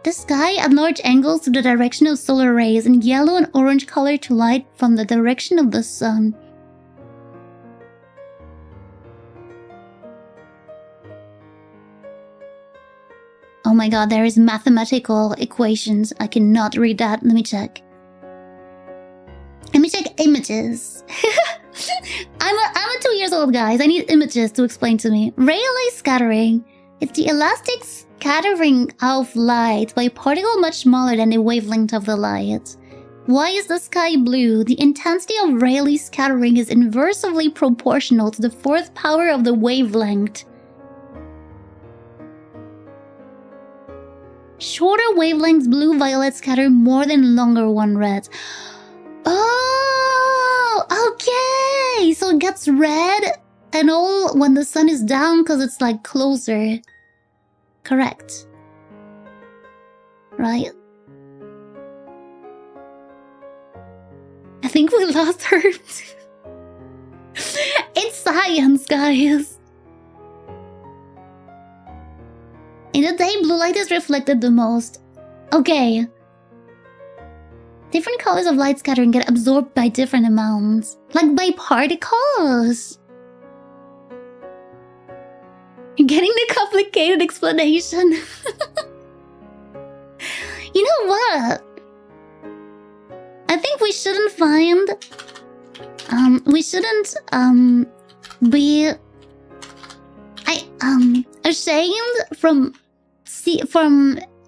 The sky at large angles to the direction of solar rays and yellow and orange color to light from the direction of the sun. Oh my god, there is mathematical equations. I cannot read that. Let me check. Let me check images. I'm a 2 years old, guys. I need images to explain to me. Rayleigh scattering. It's the elastic scattering of light by a particle much smaller than the wavelength of the light. Why is the sky blue? The intensity of Rayleigh scattering is inversely proportional to the fourth power of the wavelength. Shorter wavelengths blue-violet scatter more than longer one red. Oh, okay. So it gets red and all when the sun is down because it's like closer. Correct. Right. I think we lost her. It's science, guys. In the day, blue light is reflected the most. Okay. Different colors of light scattering get absorbed by different amounts. Like by particles. You're getting the complicated explanation. You know what? I think we shouldn't find... we shouldn't, be... ashamed from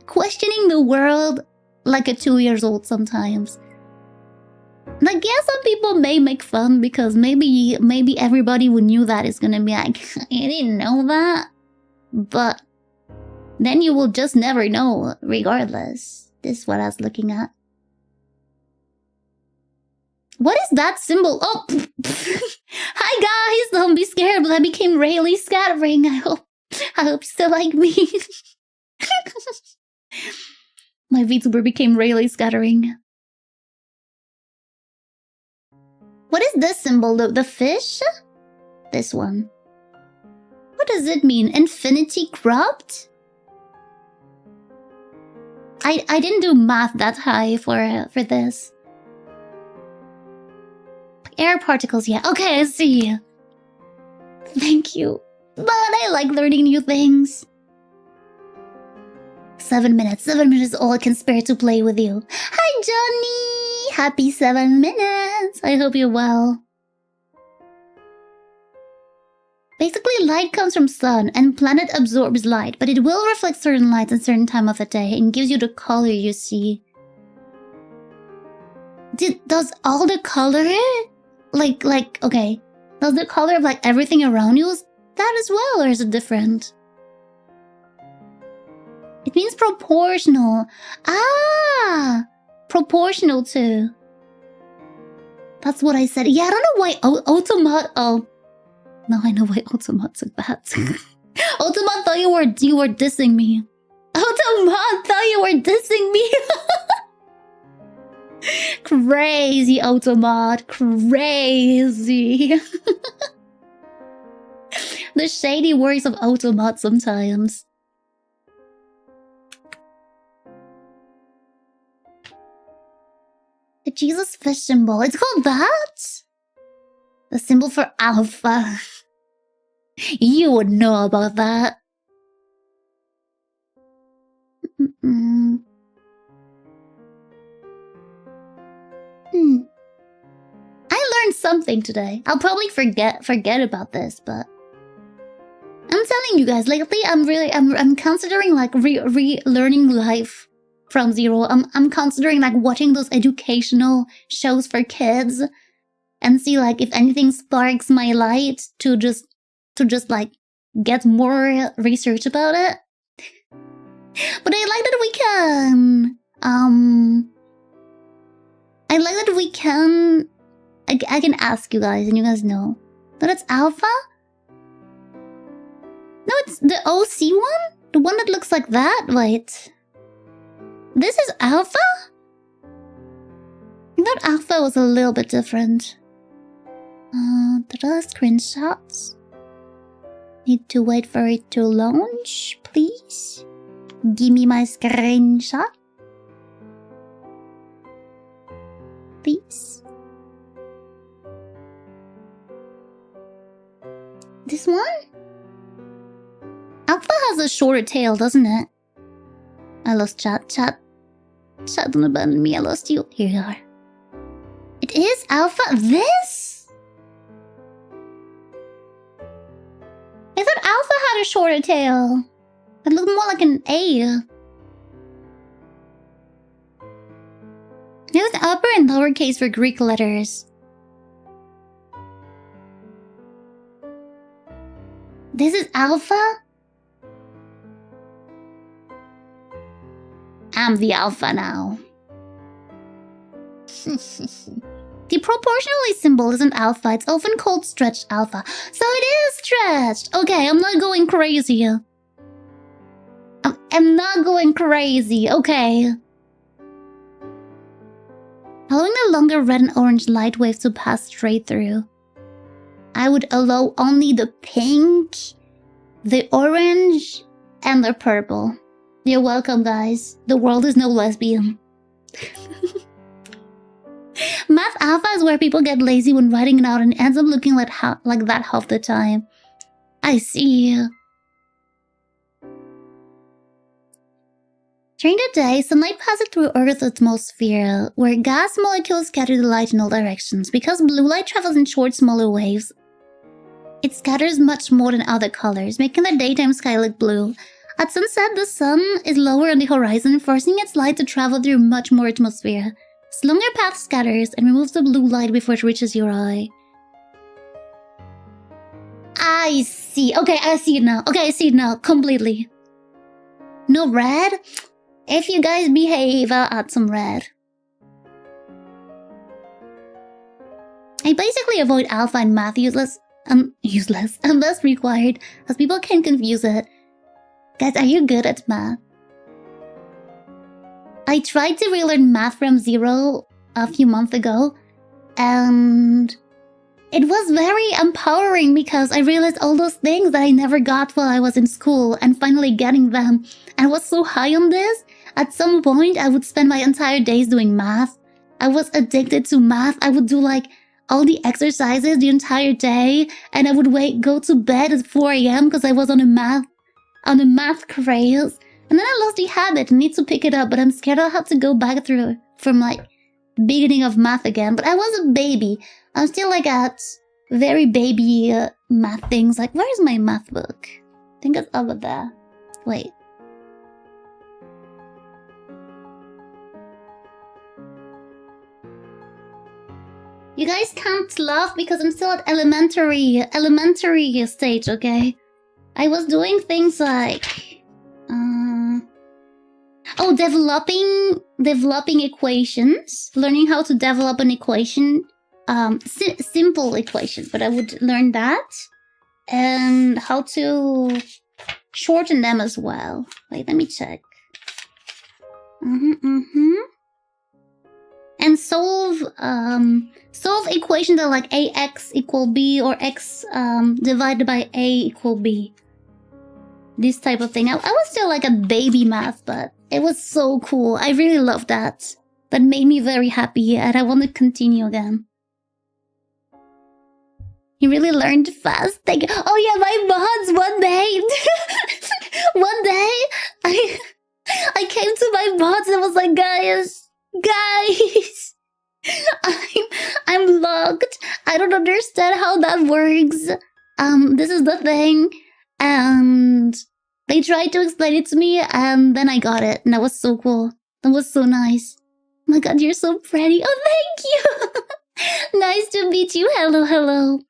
questioning the world like a 2 years old sometimes. Like, yeah, some people may make fun because maybe everybody who knew that is gonna be like, you didn't know that? But then you will just never know regardless. This is what I was looking at. What is that symbol? Oh! Hi guys! Don't be scared, but I became Rayleigh scattering. I hope you still like me. My VTuber became Rayleigh scattering. What is this symbol? The fish? This one. What does it mean? Infinity cropped? I didn't do math that high for this. Air particles, yeah. Okay, I see. Thank you. But I like learning new things. 7 minutes. 7 minutes is all I can spare to play with you. Hi, Johnny! Happy 7 minutes! I hope you're well. Basically, light comes from sun, and planet absorbs light, but it will reflect certain lights at certain time of the day and gives you the color you see. Does all the color, okay, does the color of like everything around you is that as well, or is it different? It means proportional. Ah, proportional too. That's what I said. Yeah, I don't know why Automat. Oh, now I know why Automat said that. Automat thought you were dissing me. Automat thought you were dissing me. Crazy Automat, crazy. The shady words of Automat sometimes. The Jesus fish symbol, it's called that? The symbol for alpha. You would know about that. I learned something today. I'll probably forget about this, but I'm telling you guys, lately I'm considering like relearning life from zero. I'm considering like watching those educational shows for kids and see like if anything sparks my light to just like get more research about it. But I like that we can I can ask you guys and you guys know. But it's alpha? No, it's the OC one? The one that looks like that? Wait. This is alpha? I thought alpha was a little bit different. Screenshots. Need to wait for it to launch, please. Give me my screenshot. Please. This one? Alpha has a shorter tail, doesn't it? I lost chat. Chat, don't abandon me. I lost you. Here you are. It is alpha. This? I thought alpha had a shorter tail. It looked more like an A. There's upper and lowercase for Greek letters. This is alpha? I'm the alpha now. The proportionally symbol isn't alpha, it's often called stretched alpha. So it is stretched! Okay, I'm not going crazy. I'm not going crazy, okay. Allowing the longer red and orange light waves to pass straight through. I would allow only the pink, the orange, and the purple. You're welcome, guys. The world is no lesbian. Math alpha is where people get lazy when writing it out and ends up looking like that half the time. I see. During the day, sunlight passes through Earth's atmosphere, where gas molecules scatter the light in all directions. Because blue light travels in short, smaller waves, it scatters much more than other colors, making the daytime sky look blue. At sunset, the sun is lower on the horizon, forcing its light to travel through much more atmosphere. Its longer path scatters and removes the blue light before it reaches your eye. I see. Okay, I see it now. Okay, I see it now. Completely. No red? If you guys behave, I'll add some red. I basically avoid alpha and math useless unless required, as people can confuse it. Guys, are you good at math? I tried to relearn math from zero a few months ago, and it was very empowering because I realized all those things that I never got while I was in school and finally getting them. And I was so high on this. At some point, I would spend my entire days doing math. I was addicted to math. I would do like all the exercises the entire day, and I would go to bed at 4 a.m. because I was on a math craze. And then I lost the habit and need to pick it up, but I'm scared I'll have to go back through from like beginning of math again. But I was a baby. I'm still like at very baby math things. Like, where's my math book? I think it's over there. Wait. You guys can't laugh because I'm still at elementary stage, okay? I was doing things like... developing equations. Learning how to develop an equation. Simple equation, but I would learn that. And how to shorten them as well. Wait, let me check. And solve equations that are like ax equal b or x divided by a equal b. This type of thing. I was still like a baby math, but it was so cool. I really loved that. That made me very happy and I want to continue again. You really learned fast. Oh yeah, my mods one day. One day, I came to my mods and was like, guys, I'm locked. I don't understand how that works. This is the thing. And they tried to explain it to me and then I got it. And that was so cool. That was so nice. Oh my god, you're so pretty. Oh, thank you. Nice to meet you. Hello, hello.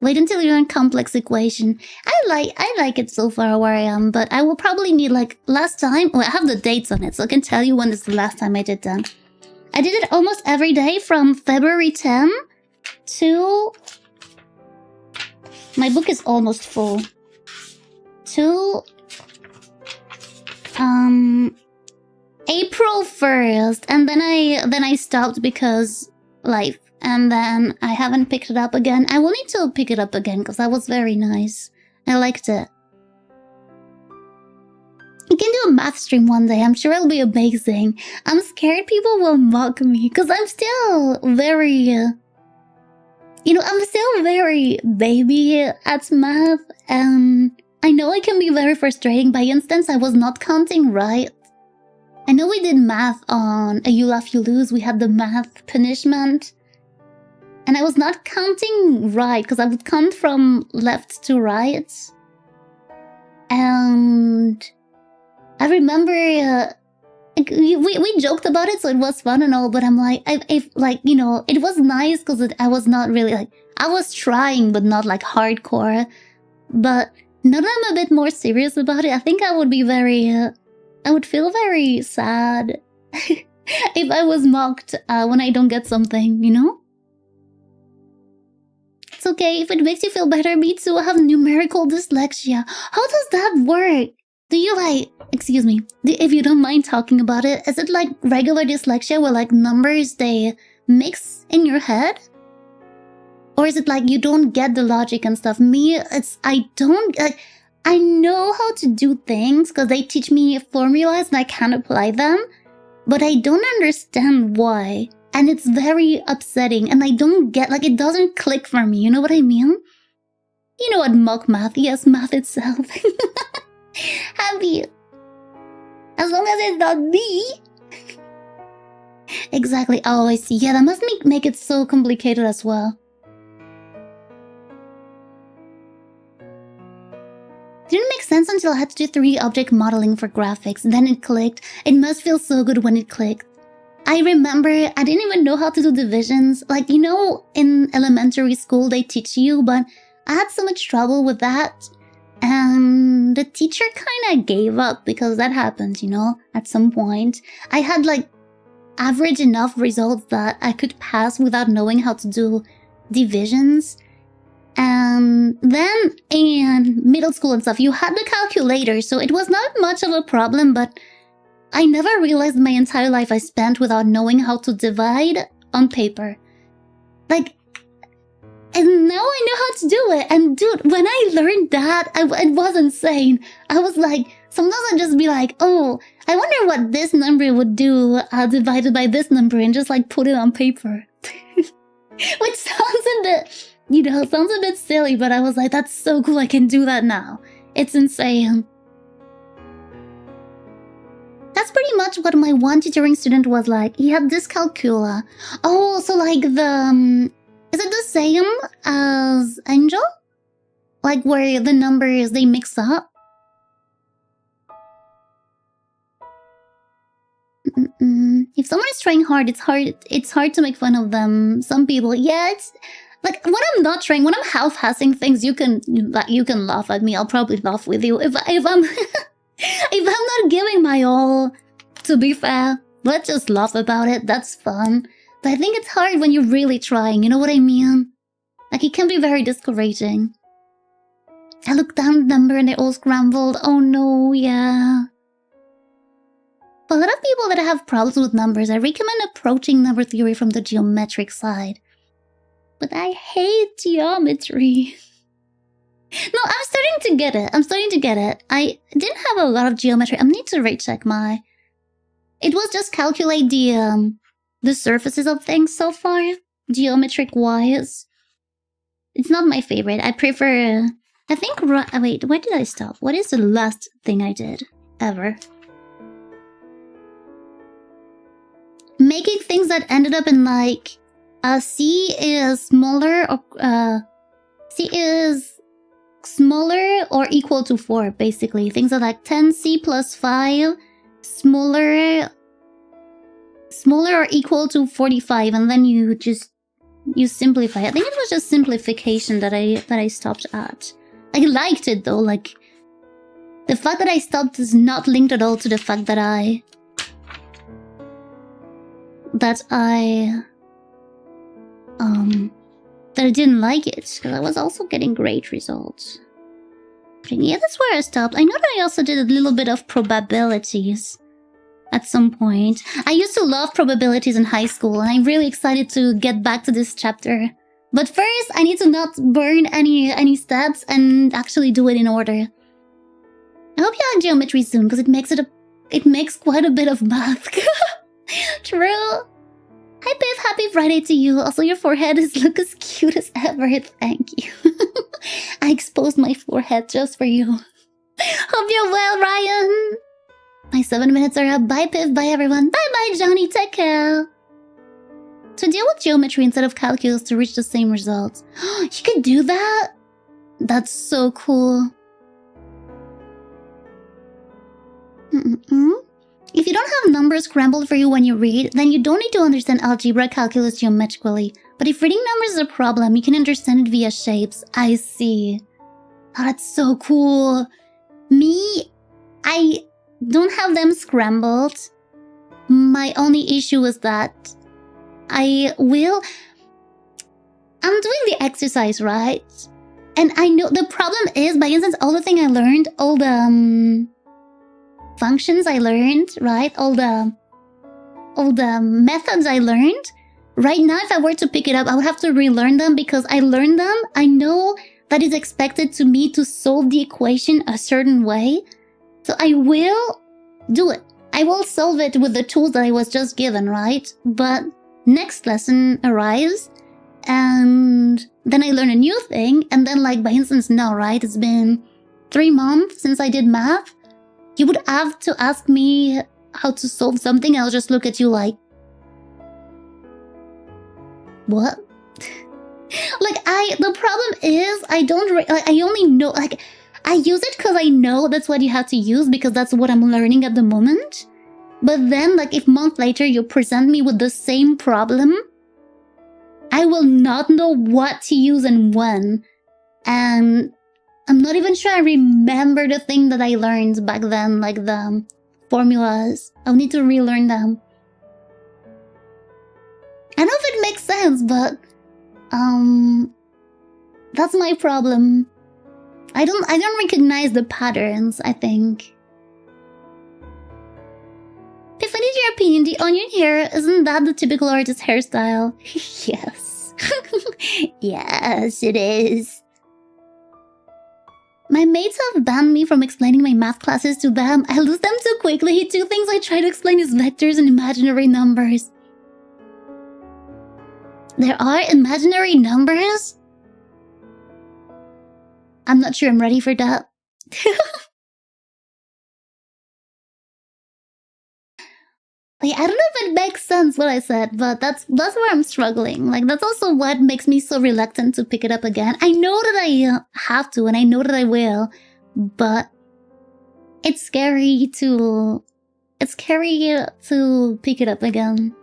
Wait until you learn complex equation. I like it so far where I am, but I will probably need like last time. Oh, I have the dates on it, so I can tell you when is the last time I did that. I did it almost every day from February 10 to... My book is almost full. To... April 1st, and then I stopped because life. And then I haven't picked it up again. I will need to pick it up again because that was very nice. I liked it. You can do a math stream one day. I'm sure it'll be amazing. I'm scared people will mock me because I'm still very... I'm still very baby at math. And I know it can be very frustrating. By instance, I was not counting right. I know we did math on a You Laugh, You Lose. We had the math punishment. And I was not counting right, because I would count from left to right. And I remember we joked about it, so it was fun and all, but I'm like, it was nice because I was not really like, I was trying, but not like hardcore. But now that I'm a bit more serious about it, I think I would be very, I would feel very sad if I was mocked when I don't get something, you know? It's okay, if it makes you feel better, me too, I have numerical dyslexia. How does that work? Do you excuse me, if you don't mind talking about it, is it like regular dyslexia where like numbers, they mix in your head? Or is it like you don't get the logic and stuff? Me, I know how to do things because they teach me formulas and I can apply them, but I don't understand why. And it's very upsetting and I don't get, it doesn't click for me, you know what I mean? You know what, mock math, yes, math itself. Happy. As long as it's not me. Exactly, oh I see, yeah, that must make it so complicated as well. Didn't make sense until I had to do 3D object modeling for graphics, then it clicked. It must feel so good when it clicked. I remember I didn't even know how to do divisions. In elementary school they teach you, but I had so much trouble with that. And the teacher kind of gave up because that happened, at some point. I had average enough results that I could pass without knowing how to do divisions. And then in middle school and stuff, you had the calculator, so it was not much of a problem, but I never realized my entire life I spent without knowing how to divide on paper. And now I know how to do it. And dude, when I learned that, it was insane. I was sometimes I'd just be oh, I wonder what this number would do divided by this number and just put it on paper. Which sounds a bit, sounds a bit silly, but I was that's so cool, I can do that now. It's insane. That's pretty much what my one tutoring student was like. He had dyscalculia. Oh, so like the... is it the same as Angel? Like where the numbers, they mix up? If someone is trying hard, it's hard to make fun of them. Some people, yeah, it's... Like, when I'm not trying, when I'm half-assing things, you can laugh at me. I'll probably laugh with you. If I'm... if I'm not giving my all, to be fair, let's just laugh about it. That's fun. But I think it's hard when you're really trying, you know what I mean? Like, it can be very discouraging. I looked down the number and they all scrambled. Oh no, yeah. For a lot of people that have problems with numbers, I recommend approaching number theory from the geometric side. But I hate geometry. No, I'm starting to get it. I didn't have a lot of geometry. I need to recheck my... It was just calculate the surfaces of things so far, geometric-wise. It's not my favorite. I prefer... I think... Wait, where did I stop? What is the last thing I did ever? Making things that ended up in like... C is smaller or... C is smaller or equal to 4, basically. Things are like 10C plus 5, smaller or equal to 45, and then you simplify. I think it was just simplification that I stopped at. I liked it though, like... The fact that I stopped is not linked at all to the fact that I didn't like it, because I was also getting great results. Yeah, that's where I stopped. I know that I also did a little bit of probabilities at some point. I used to love probabilities in high school, and I'm really excited to get back to this chapter. But first, I need to not burn any steps and actually do it in order. I hope you like geometry soon, because it makes quite a bit of math. True. Hi Piff, happy Friday to you. Also, your forehead look as cute as ever. Thank you. I exposed my forehead just for you. Hope you're well, Ryan. My 7 minutes are up. Bye Piff, bye everyone. Bye bye Johnny, take care. To deal with geometry instead of calculus to reach the same results. You could do that? That's so cool. If you don't have numbers scrambled for you when you read, then you don't need to understand algebra, calculus geometrically. But if reading numbers is a problem, you can understand it via shapes. I see. Oh, that's so cool. Me, I don't have them scrambled. My only issue is that I'm doing the exercise, right? And I know the problem is, by instance, all the thing I learned, all the functions I learned, right? All the methods I learned. Right now, if I were to pick it up, I would have to relearn them because I learned them. I know that it's expected to me to solve the equation a certain way. So I will do it. I will solve it with the tools that I was just given, right? But next lesson arrives and then I learn a new thing. And then like, by instance, now, right? It's been 3 months since I did math. You would have to ask me how to solve something. I'll just look at you like, what? The problem is, I only know, like, I use it because I know that's what you have to use because that's what I'm learning at the moment. But then, like, if months later you present me with the same problem, I will not know what to use and when. And I'm not even sure I remember the thing that I learned back then, like the formulas. I'll need to relearn them. I don't know if it makes sense, but that's my problem. I don't recognize the patterns, I think. If I need your opinion, the onion hair, isn't that the typical artist hairstyle? Yes. Yes, it is. My mates have banned me from explaining my math classes to them. I lose them too quickly. 2 things I try to explain is vectors and imaginary numbers. There are imaginary numbers? I'm not sure I'm ready for that. Like, I don't know if it makes sense what I said, but that's where I'm struggling. Like, that's also what makes me so reluctant to pick it up again. I know that I have to, and I know that I will, but it's scary to pick it up again.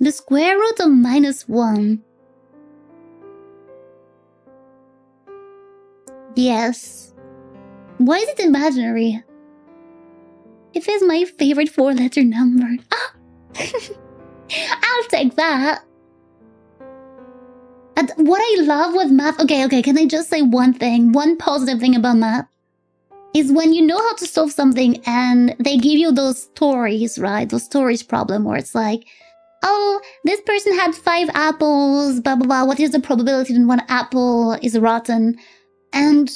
The square root of -1. Yes. Why is it imaginary? It is my favorite 4-letter number. Ah! I'll take that. And what I love with math... Okay, can I just say one thing? One positive thing about math is when you know how to solve something and they give you those stories, right? Those stories problem where it's like, oh, this person had 5 apples, blah, blah, blah. What is the probability that 1 apple is rotten? And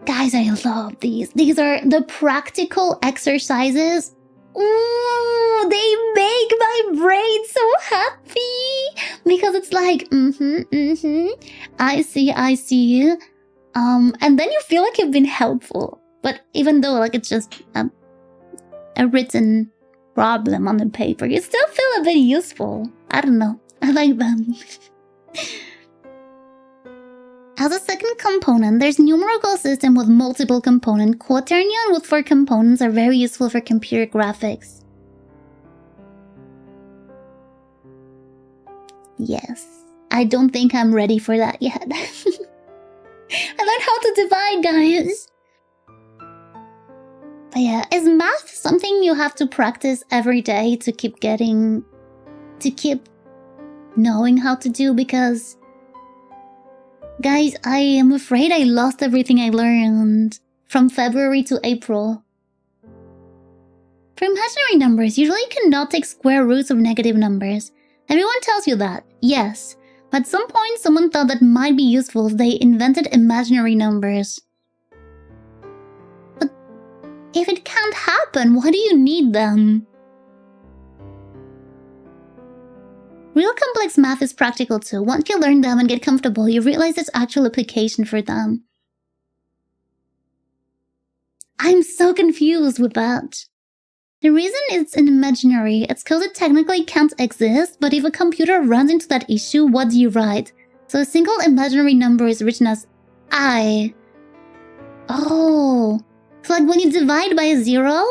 guys, I love these. These are the practical exercises. Ooh, they make my brain so happy because it's like, I see. And then you feel like you've been helpful. But even though like it's just a written problem on the paper, you still feel a bit useful. I don't know. I like them. As a second component, there's numerical system with multiple components. Quaternion with 4 components are very useful for computer graphics. Yes. I don't think I'm ready for that yet. I learned how to divide, guys. But yeah, is math something you have to practice every day to keep knowing how to do? Because guys, I am afraid I lost everything I learned from February to April. For imaginary numbers, usually you cannot take square roots of negative numbers. Everyone tells you that, yes. But at some point, someone thought that might be useful, so they invented imaginary numbers. But if it can't happen, why do you need them? Real complex math is practical too. Once you learn them and get comfortable, you realize there's actual application for them. I'm so confused with that. The reason it's an imaginary, it's because it technically can't exist, but if a computer runs into that issue, what do you write? So a single imaginary number is written as I. Oh. So like when you divide by a 0...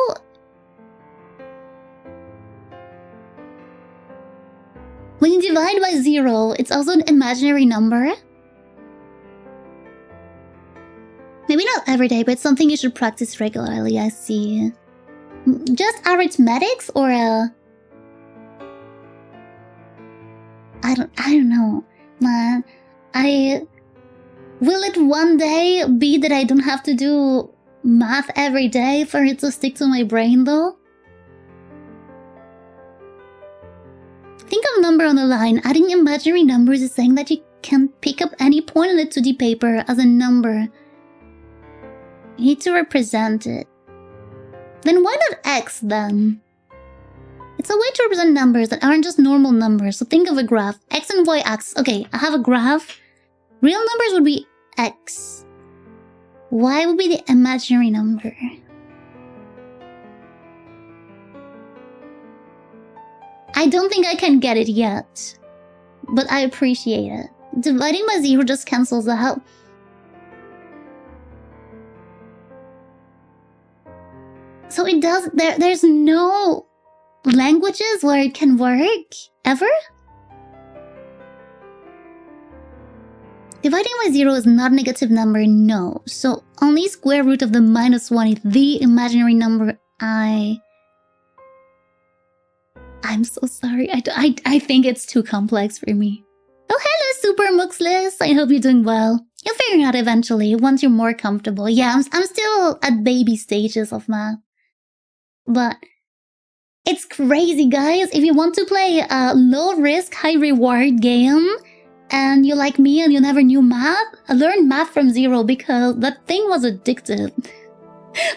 When you divide by 0, it's also an imaginary number. Maybe not every day, but it's something you should practice regularly, I see. Just arithmetics or I don't know, man. Will it one day be that I don't have to do math every day for it to stick to my brain though? Think of a number on the line. Adding imaginary numbers is saying that you can pick up any point on the 2D paper as a number. You need to represent it. Then why not X then? It's a way to represent numbers that aren't just normal numbers. So think of a graph. X and Y axis. Okay, I have a graph. Real numbers would be X. Y would be the imaginary number. I don't think I can get it yet, but I appreciate it. Dividing by 0 just cancels out. So it does, there's no languages where it can work, ever? Dividing by 0 is not a negative number, no. So only square root of the -1 is the imaginary number I'm so sorry. I think it's too complex for me. Oh, hello, Super Muxless. I hope you're doing well. You'll figure it out eventually, once you're more comfortable. Yeah, I'm still at baby stages of math. But it's crazy, guys. If you want to play a low-risk, high-reward game, and you're like me and you never knew math, learn math from 0 because that thing was addictive.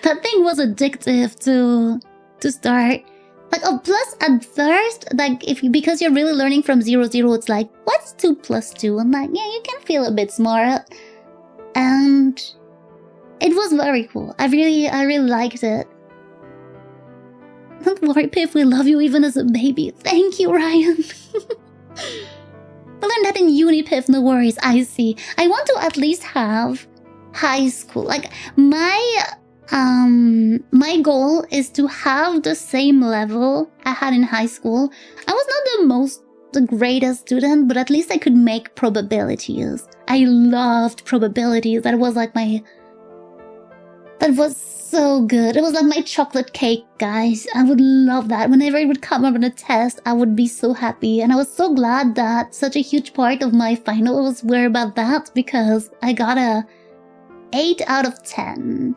That thing was addictive to start. Like, oh, plus at first, like, because you're really learning from 0, it's like, what's 2 plus 2? I'm like, yeah, you can feel a bit smart. And It was very cool. I really liked it. Don't worry, Piff, we love you even as a baby. Thank you, Ryan. I learned that in uni, Piff, no worries. I see. I want to at least have high school. Like, my goal is to have the same level I had in high school. I was not the greatest student, but at least I could make probabilities. I loved probabilities. That was like that was so good. It was like my chocolate cake, guys. I would love that. Whenever it would come up on a test, I would be so happy. And I was so glad that such a huge part of my finals were about that, because I got a 8 out of 10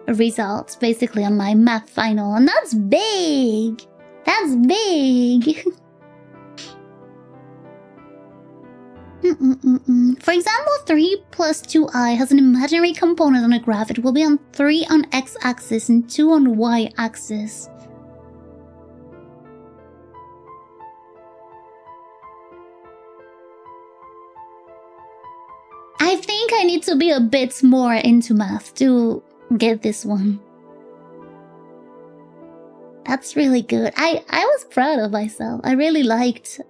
results basically on my math final. And that's big. That's big. For example, 3 plus 2i has an imaginary component on a graph. It will be on 3 on x-axis and 2 on y-axis. I think I need to be a bit more into math to get this one. That's really good. I was proud of myself. I really liked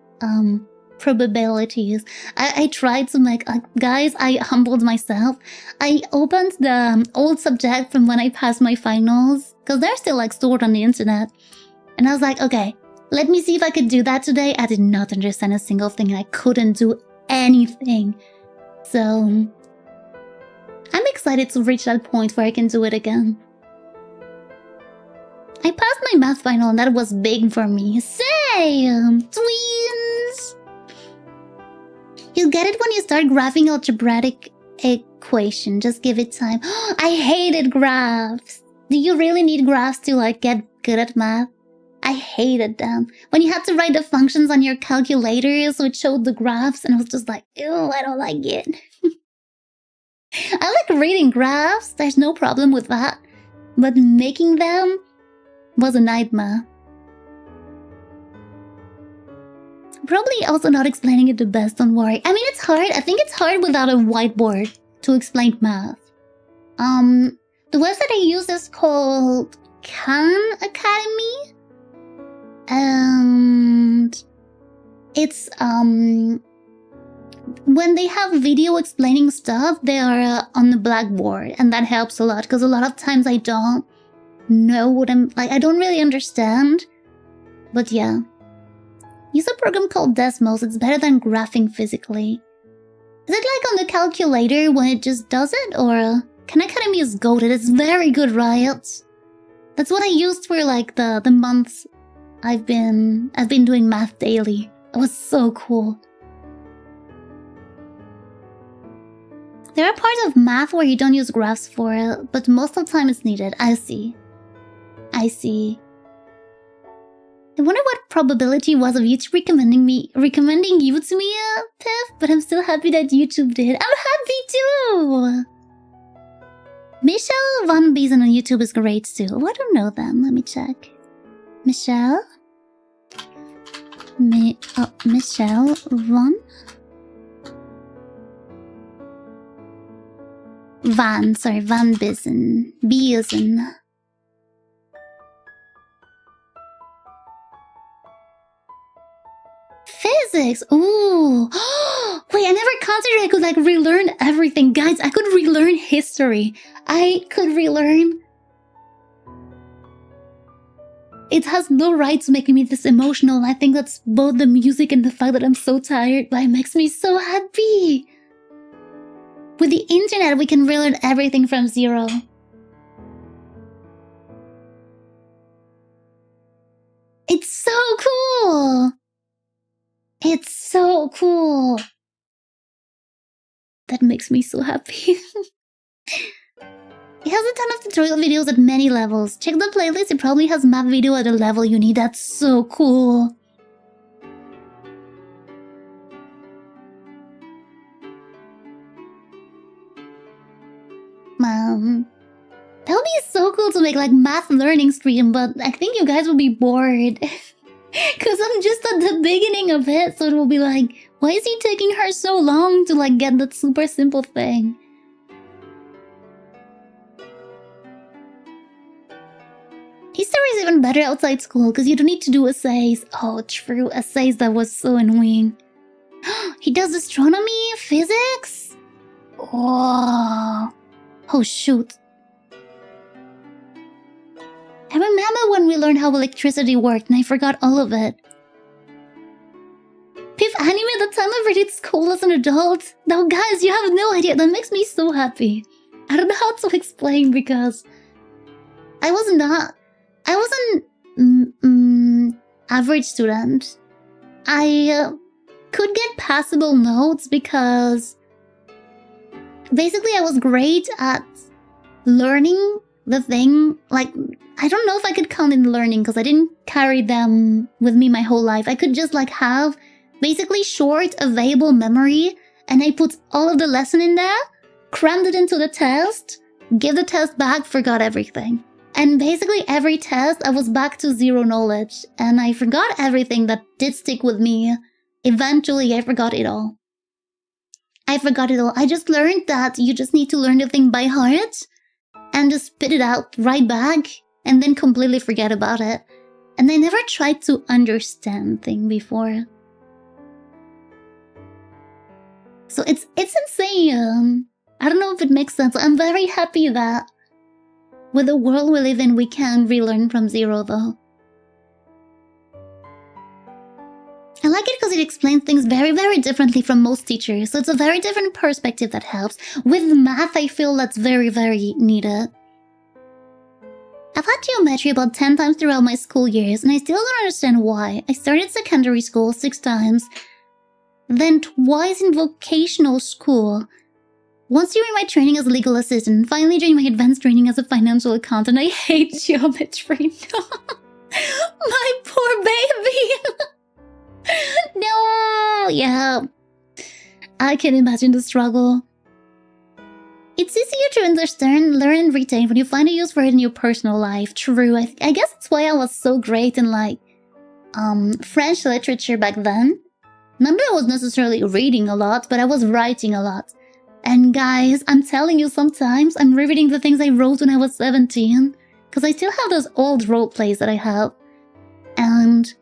probabilities. I tried to make, guys, I humbled myself. I opened the old subject from when I passed my finals, because they're still like stored on the internet. And I was like, okay, let me see if I could do that today. I did not understand a single thing and I couldn't do anything. So I'm excited to reach that point where I can do it again. I passed my math final and that was big for me. Same! Twins! You'll get it when you start graphing algebraic equation. Just give it time. I hated graphs. Do you really need graphs to like get good at math? I hated them. When you had to write the functions on your calculator so it showed the graphs and I was just like, ew, I don't like it. I like reading graphs. There's no problem with that. But making them was a nightmare. Probably also not explaining it the best, don't worry. I mean, it's hard. I think it's hard without a whiteboard to explain math. The website I use is called Khan Academy. And it's, when they have video explaining stuff, they are on the blackboard. And that helps a lot, because a lot of times I don't know what I don't really understand. But yeah. Use a program called Desmos. It's better than graphing physically. Is it like on the calculator when it just does it? Or Khan Academy is goated. It's very good, right? That's what I used for like the months I've been doing math daily. It was so cool. There are parts of math where you don't use graphs for it, but most of the time it's needed. I see. I wonder what probability was of YouTube recommending you to me, Piff, but I'm still happy that YouTube did. I'm happy too! Michelle Van Biesen on YouTube is great too. Oh, I don't know them. Let me check. Michelle? Michelle Van? Van Biesen. Biesen. Physics! Ooh! Wait, I never considered I could like relearn everything. Guys, I could relearn history. I could relearn... It has no right to make me this emotional. I think that's both the music and the fact that I'm so tired, but it makes me so happy. With the internet, we can relearn everything from zero. It's so cool! It's so cool. That makes me so happy. It has a ton of tutorial videos at many levels. Check the playlist, it probably has math video at a level you need. That's so cool. That would be so cool to make like math learning stream, but I think you guys will be bored. Cause I'm just at the beginning of it, so it will be like, why is he taking her so long to like get that super simple thing? History is even better outside school because you don't need to do essays. Oh, true, essays, that was so annoying. He does astronomy, physics? Oh shoot. I remember when we learned how electricity worked and I forgot all of it. Piff anime at the time I read it school as an adult. Now guys, you have no idea, that makes me so happy. I don't know how to explain because I wasn't average student. I could get passable notes because basically I was great at learning the thing. Like, I don't know if I could count in learning because I didn't carry them with me my whole life. I could just like have basically short available memory and I put all of the lesson in there, crammed it into the test, give the test back, forgot everything. And basically every test I was back to zero knowledge and I forgot everything that did stick with me. Eventually I forgot it all. I just learned that you just need to learn the thing by heart and just spit it out right back and then completely forget about it. And I never tried to understand thing before. So it's insane. I don't know if it makes sense. I'm very happy that with the world we live in, we can relearn from zero though. I like it because it explains things very, very differently from most teachers. So it's a very different perspective that helps. With math, I feel that's very, very needed. I've had geometry about 10 times throughout my school years, and I still don't understand why. I started secondary school 6 times, then twice in vocational school. Once during my training as a legal assistant, finally during my advanced training as a financial accountant. I hate geometry. My poor baby. No, yeah. I can imagine the struggle. It's easier to understand, learn, and retain when you find a use for it in your personal life. True, I guess that's why I was so great in like French literature back then. Not that I was necessarily reading a lot, but I was writing a lot. And guys, I'm telling you, sometimes I'm rereading the things I wrote when I was 17, because I still have those old role plays that I have. And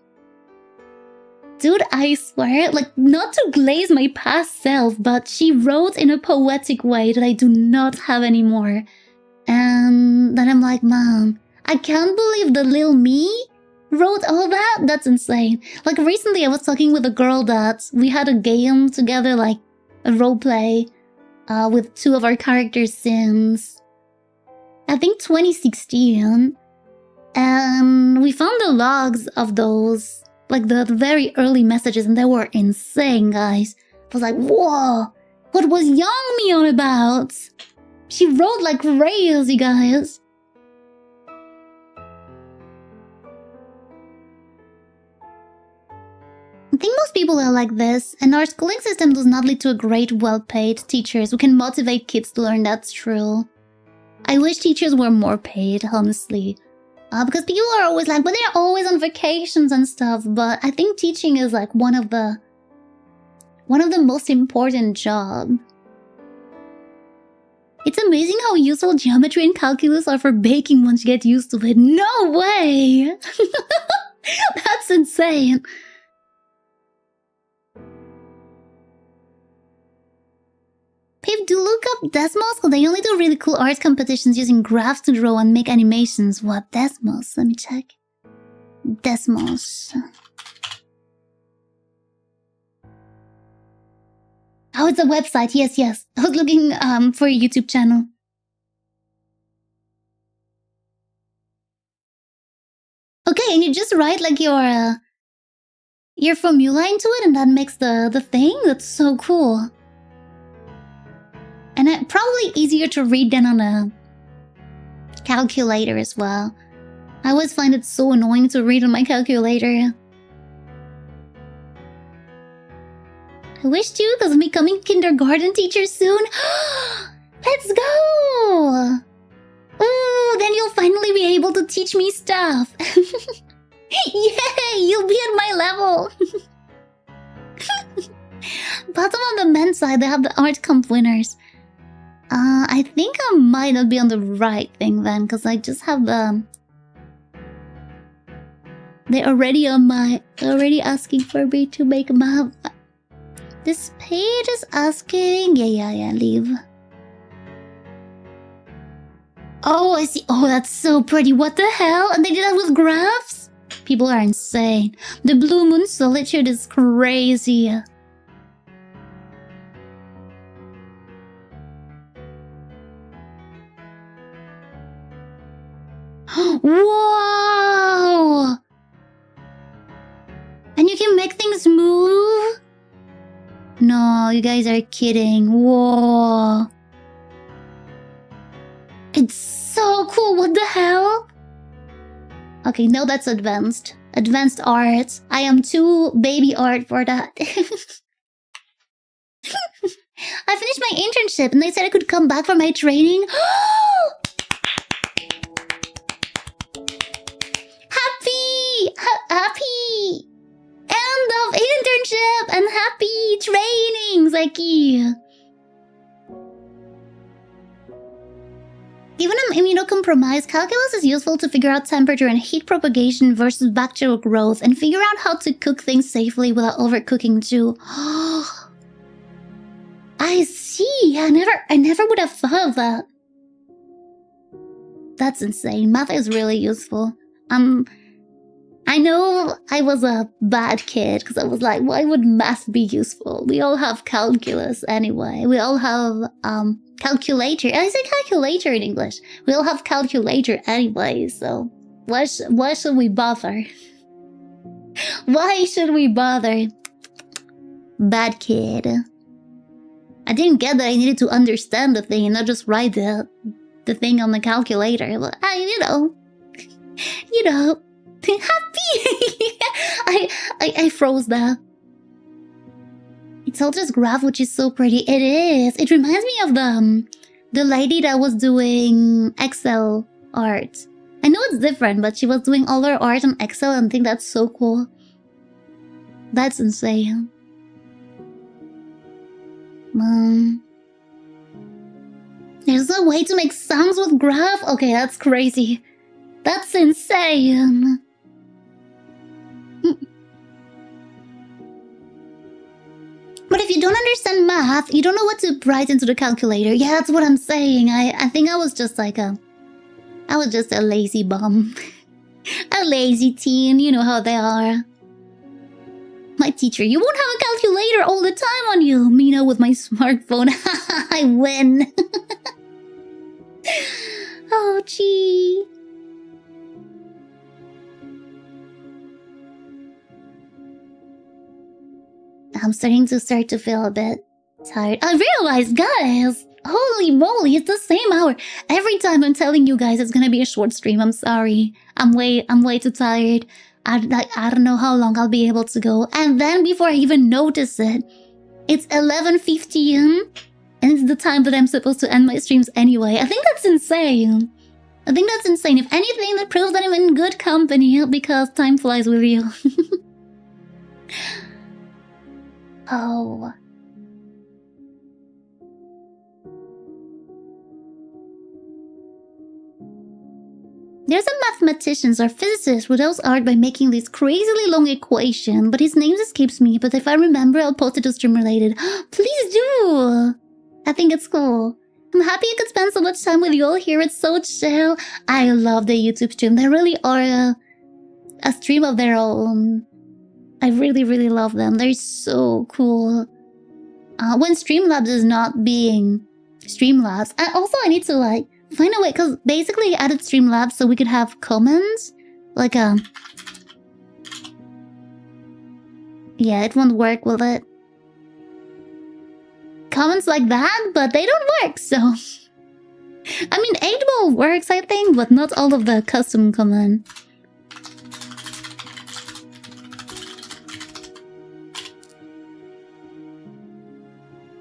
dude, I swear, like, not to glaze my past self, but she wrote in a poetic way that I do not have anymore. And then I'm like, man, I can't believe the little me wrote all that. That's insane. Like, recently I was talking with a girl that we had a game together, like a roleplay, with 2 of our characters since, I think, 2016. And we found the logs of those, like the very early messages, and they were insane, guys. I was like, whoa, what was young me on about? She wrote like crazy, guys. I think most people are like this, and our schooling system does not lead to a great, well-paid teachers who can motivate kids to learn. That's true. I wish teachers were more paid, honestly. Because people are always like, but they're always on vacations and stuff. But I think teaching is like one of the most important jobs. It's amazing how useful geometry and calculus are for baking once you get used to it. No way! That's insane. Pip, do look up Desmos, because they only do really cool art competitions using graphs to draw and make animations. What? Desmos? Let me check. Desmos. Oh, it's a website. Yes, yes. I was looking for a YouTube channel. Okay, and you just write like your formula into it, and that makes the thing? That's so cool. And probably easier to read than on a calculator as well. I always find it so annoying to read on my calculator. I wish too, because I'm becoming kindergarten teacher soon. Let's go! Ooh, then you'll finally be able to teach me stuff. Yay, you'll be at my level. Bottom on the men's side, they have the art comp winners. I think I might not be on the right thing then, because I just have the They're already already asking for me to make math. This page is asking... Yeah, leave. Oh, I see. Oh, that's so pretty. What the hell? And they did that with graphs? People are insane. The Blue Moon Solitude is crazy. Whoa! And you can make things move? No, you guys are kidding. Whoa. It's so cool. What the hell? Okay, no, that's advanced. Advanced art. I am too baby art for that. I finished my internship and they said I could come back for my training. Happy end of internship and happy training, Zeki. Given I'm immunocompromised, calculus is useful to figure out temperature and heat propagation versus bacterial growth and figure out how to cook things safely without overcooking too. I see. I never would have thought of that. That's insane. Math is really useful. I know I was a bad kid because I was like, why would math be useful? We all have calculus anyway. We all have calculator. I say calculator in English. We all have calculator anyway, so why should we bother? Why should we bother? Bad kid. I didn't get that I needed to understand the thing and not just write the thing on the calculator. But you know, happy. I froze there. It's all just graph, which is so pretty. It is. It reminds me of the lady that was doing Excel art. I know it's different, but she was doing all her art on Excel and I think that's so cool. That's insane. There's a way to make songs with graph? Okay, that's crazy. That's insane. But if you don't understand math, you don't know what to write into the calculator. Yeah, that's what I'm saying. I think I was just like I was just a lazy bum. A lazy teen, you know how they are. My teacher, you won't have a calculator all the time on you. Mina with my smartphone. I win. Oh, gee. I'm starting to feel a bit tired. I realized, guys, holy moly, it's the same hour. Every time I'm telling you guys it's gonna be a short stream, I'm sorry. I'm way too tired. I don't know how long I'll be able to go. And then before I even notice it, it's 11:15, and it's the time that I'm supposed to end my streams anyway. I think that's insane. If anything, that proves that I'm in good company because time flies with you. Oh. There's a mathematician or physicist who does art by making this crazily long equation, but his name escapes me, but if I remember, I'll post it to stream related. Please do! I think it's cool. I'm happy I could spend so much time with you all here. It's so chill. I love the YouTube stream. They really are a stream of their own. I really, really love them. They're so cool. When Streamlabs is not being Streamlabs. I need to find a way, because basically I added Streamlabs so we could have comments. Yeah, it won't work, will it? Comments like that, but they don't work, so... I mean, 8-ball works, I think, but not all of the custom comments.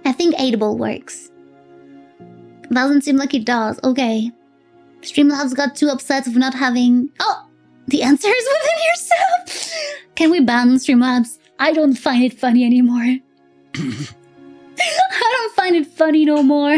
I think 8-ball works. Doesn't seem like it does. Okay. Streamlabs got too upset of not having... Oh! The answer is within yourself! Can we ban Streamlabs? I don't find it funny anymore. I don't find it funny no more.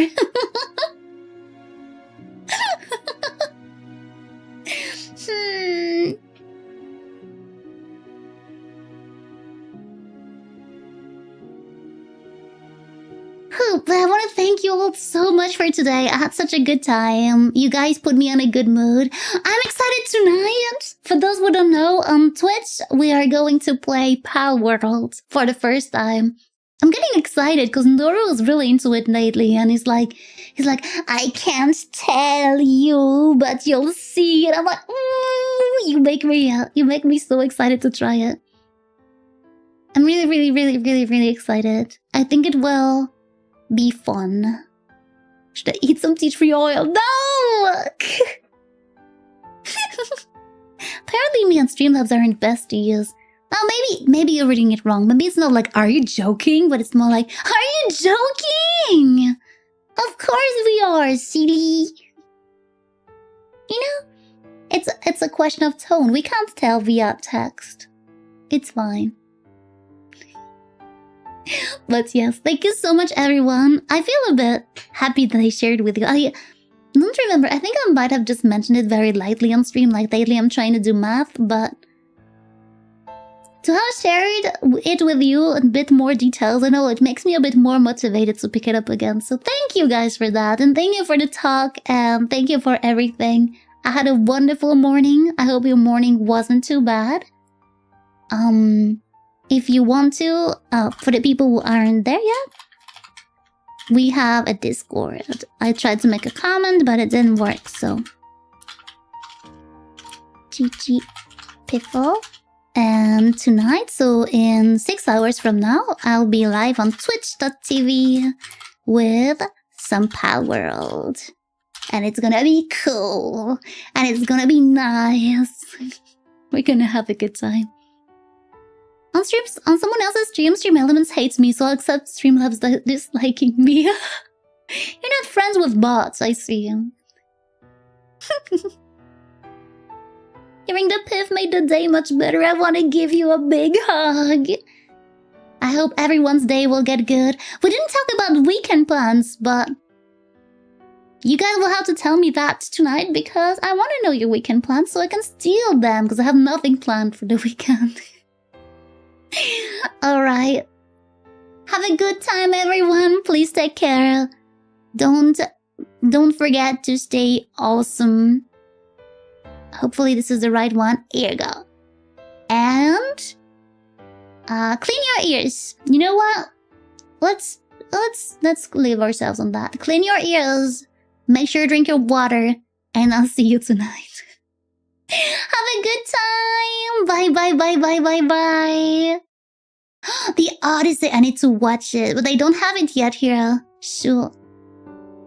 want to thank you all so much for today. I had such a good time. You guys put me in a good mood. I'm excited tonight. For those who don't know, on Twitch, we are going to play Pal World for the first time. I'm getting excited because Noru is really into it lately, and he's like, I can't tell you, but you'll see. And I'm like, you make me so excited to try it. I'm really excited. I think it will be fun. Should I eat some tea tree oil? No! Apparently me and Streamlabs aren't besties. Oh, maybe you're reading it wrong. Maybe it's not like, are you joking? But it's more like, are you joking? Of course we are, silly. You know, it's a question of tone. We can't tell via text. It's fine. But yes, thank you so much, everyone. I feel a bit happy that I shared with you. I don't remember. I think I might have just mentioned it very lightly on stream. Like, lately I'm trying to do math, but to have shared it with you in a bit more details, I know it makes me a bit more motivated to pick it up again. So thank you guys for that. And thank you for the talk. And thank you for everything. I had a wonderful morning. I hope your morning wasn't too bad. If you want to, for the people who aren't there yet, we have a Discord. I tried to make a comment, but it didn't work, so GG Piffle. And tonight, so in 6 hours from now, I'll be live on twitch.tv with some Pal World. And it's gonna be cool. And it's gonna be nice. We're gonna have a good time. On streams, on someone else's stream, Stream Elements hates me, so I'll accept Streamlabs disliking me. You're not friends with bots, I see. Hearing the Piff made the day much better. I want to give you a big hug. I hope everyone's day will get good. We didn't talk about weekend plans, but you guys will have to tell me that tonight because I want to know your weekend plans so I can steal them because I have nothing planned for the weekend. Alright. Have a good time, everyone. Please take care. Don't forget to stay awesome. Hopefully this is the right one. Here you go. And clean your ears. You know what? Let's leave ourselves on that. Clean your ears. Make sure to drink your water. And I'll see you tonight. Have a good time. Bye. The Odyssey. I need to watch it. But I don't have it yet here. Sure.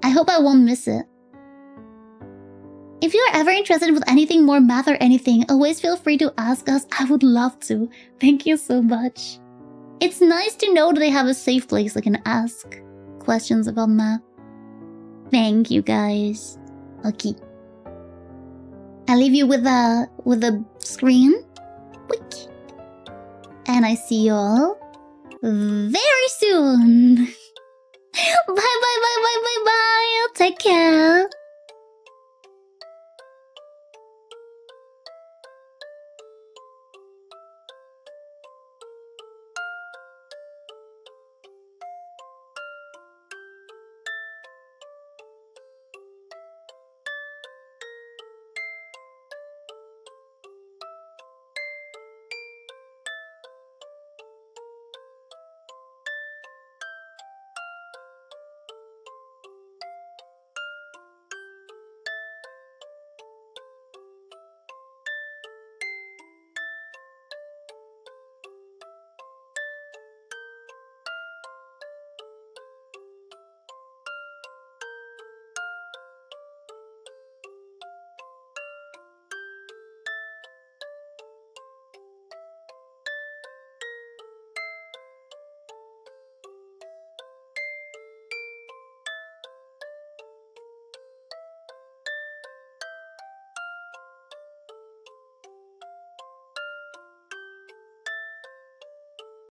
I hope I won't miss it. If you're ever interested with anything more math or anything, always feel free to ask us. I would love to. Thank you so much. It's nice to know that I have a safe place I can ask questions about math. Thank you, guys. Okay. I'll leave you with a screen. Wiki. And I see you all very soon. Bye. Take care.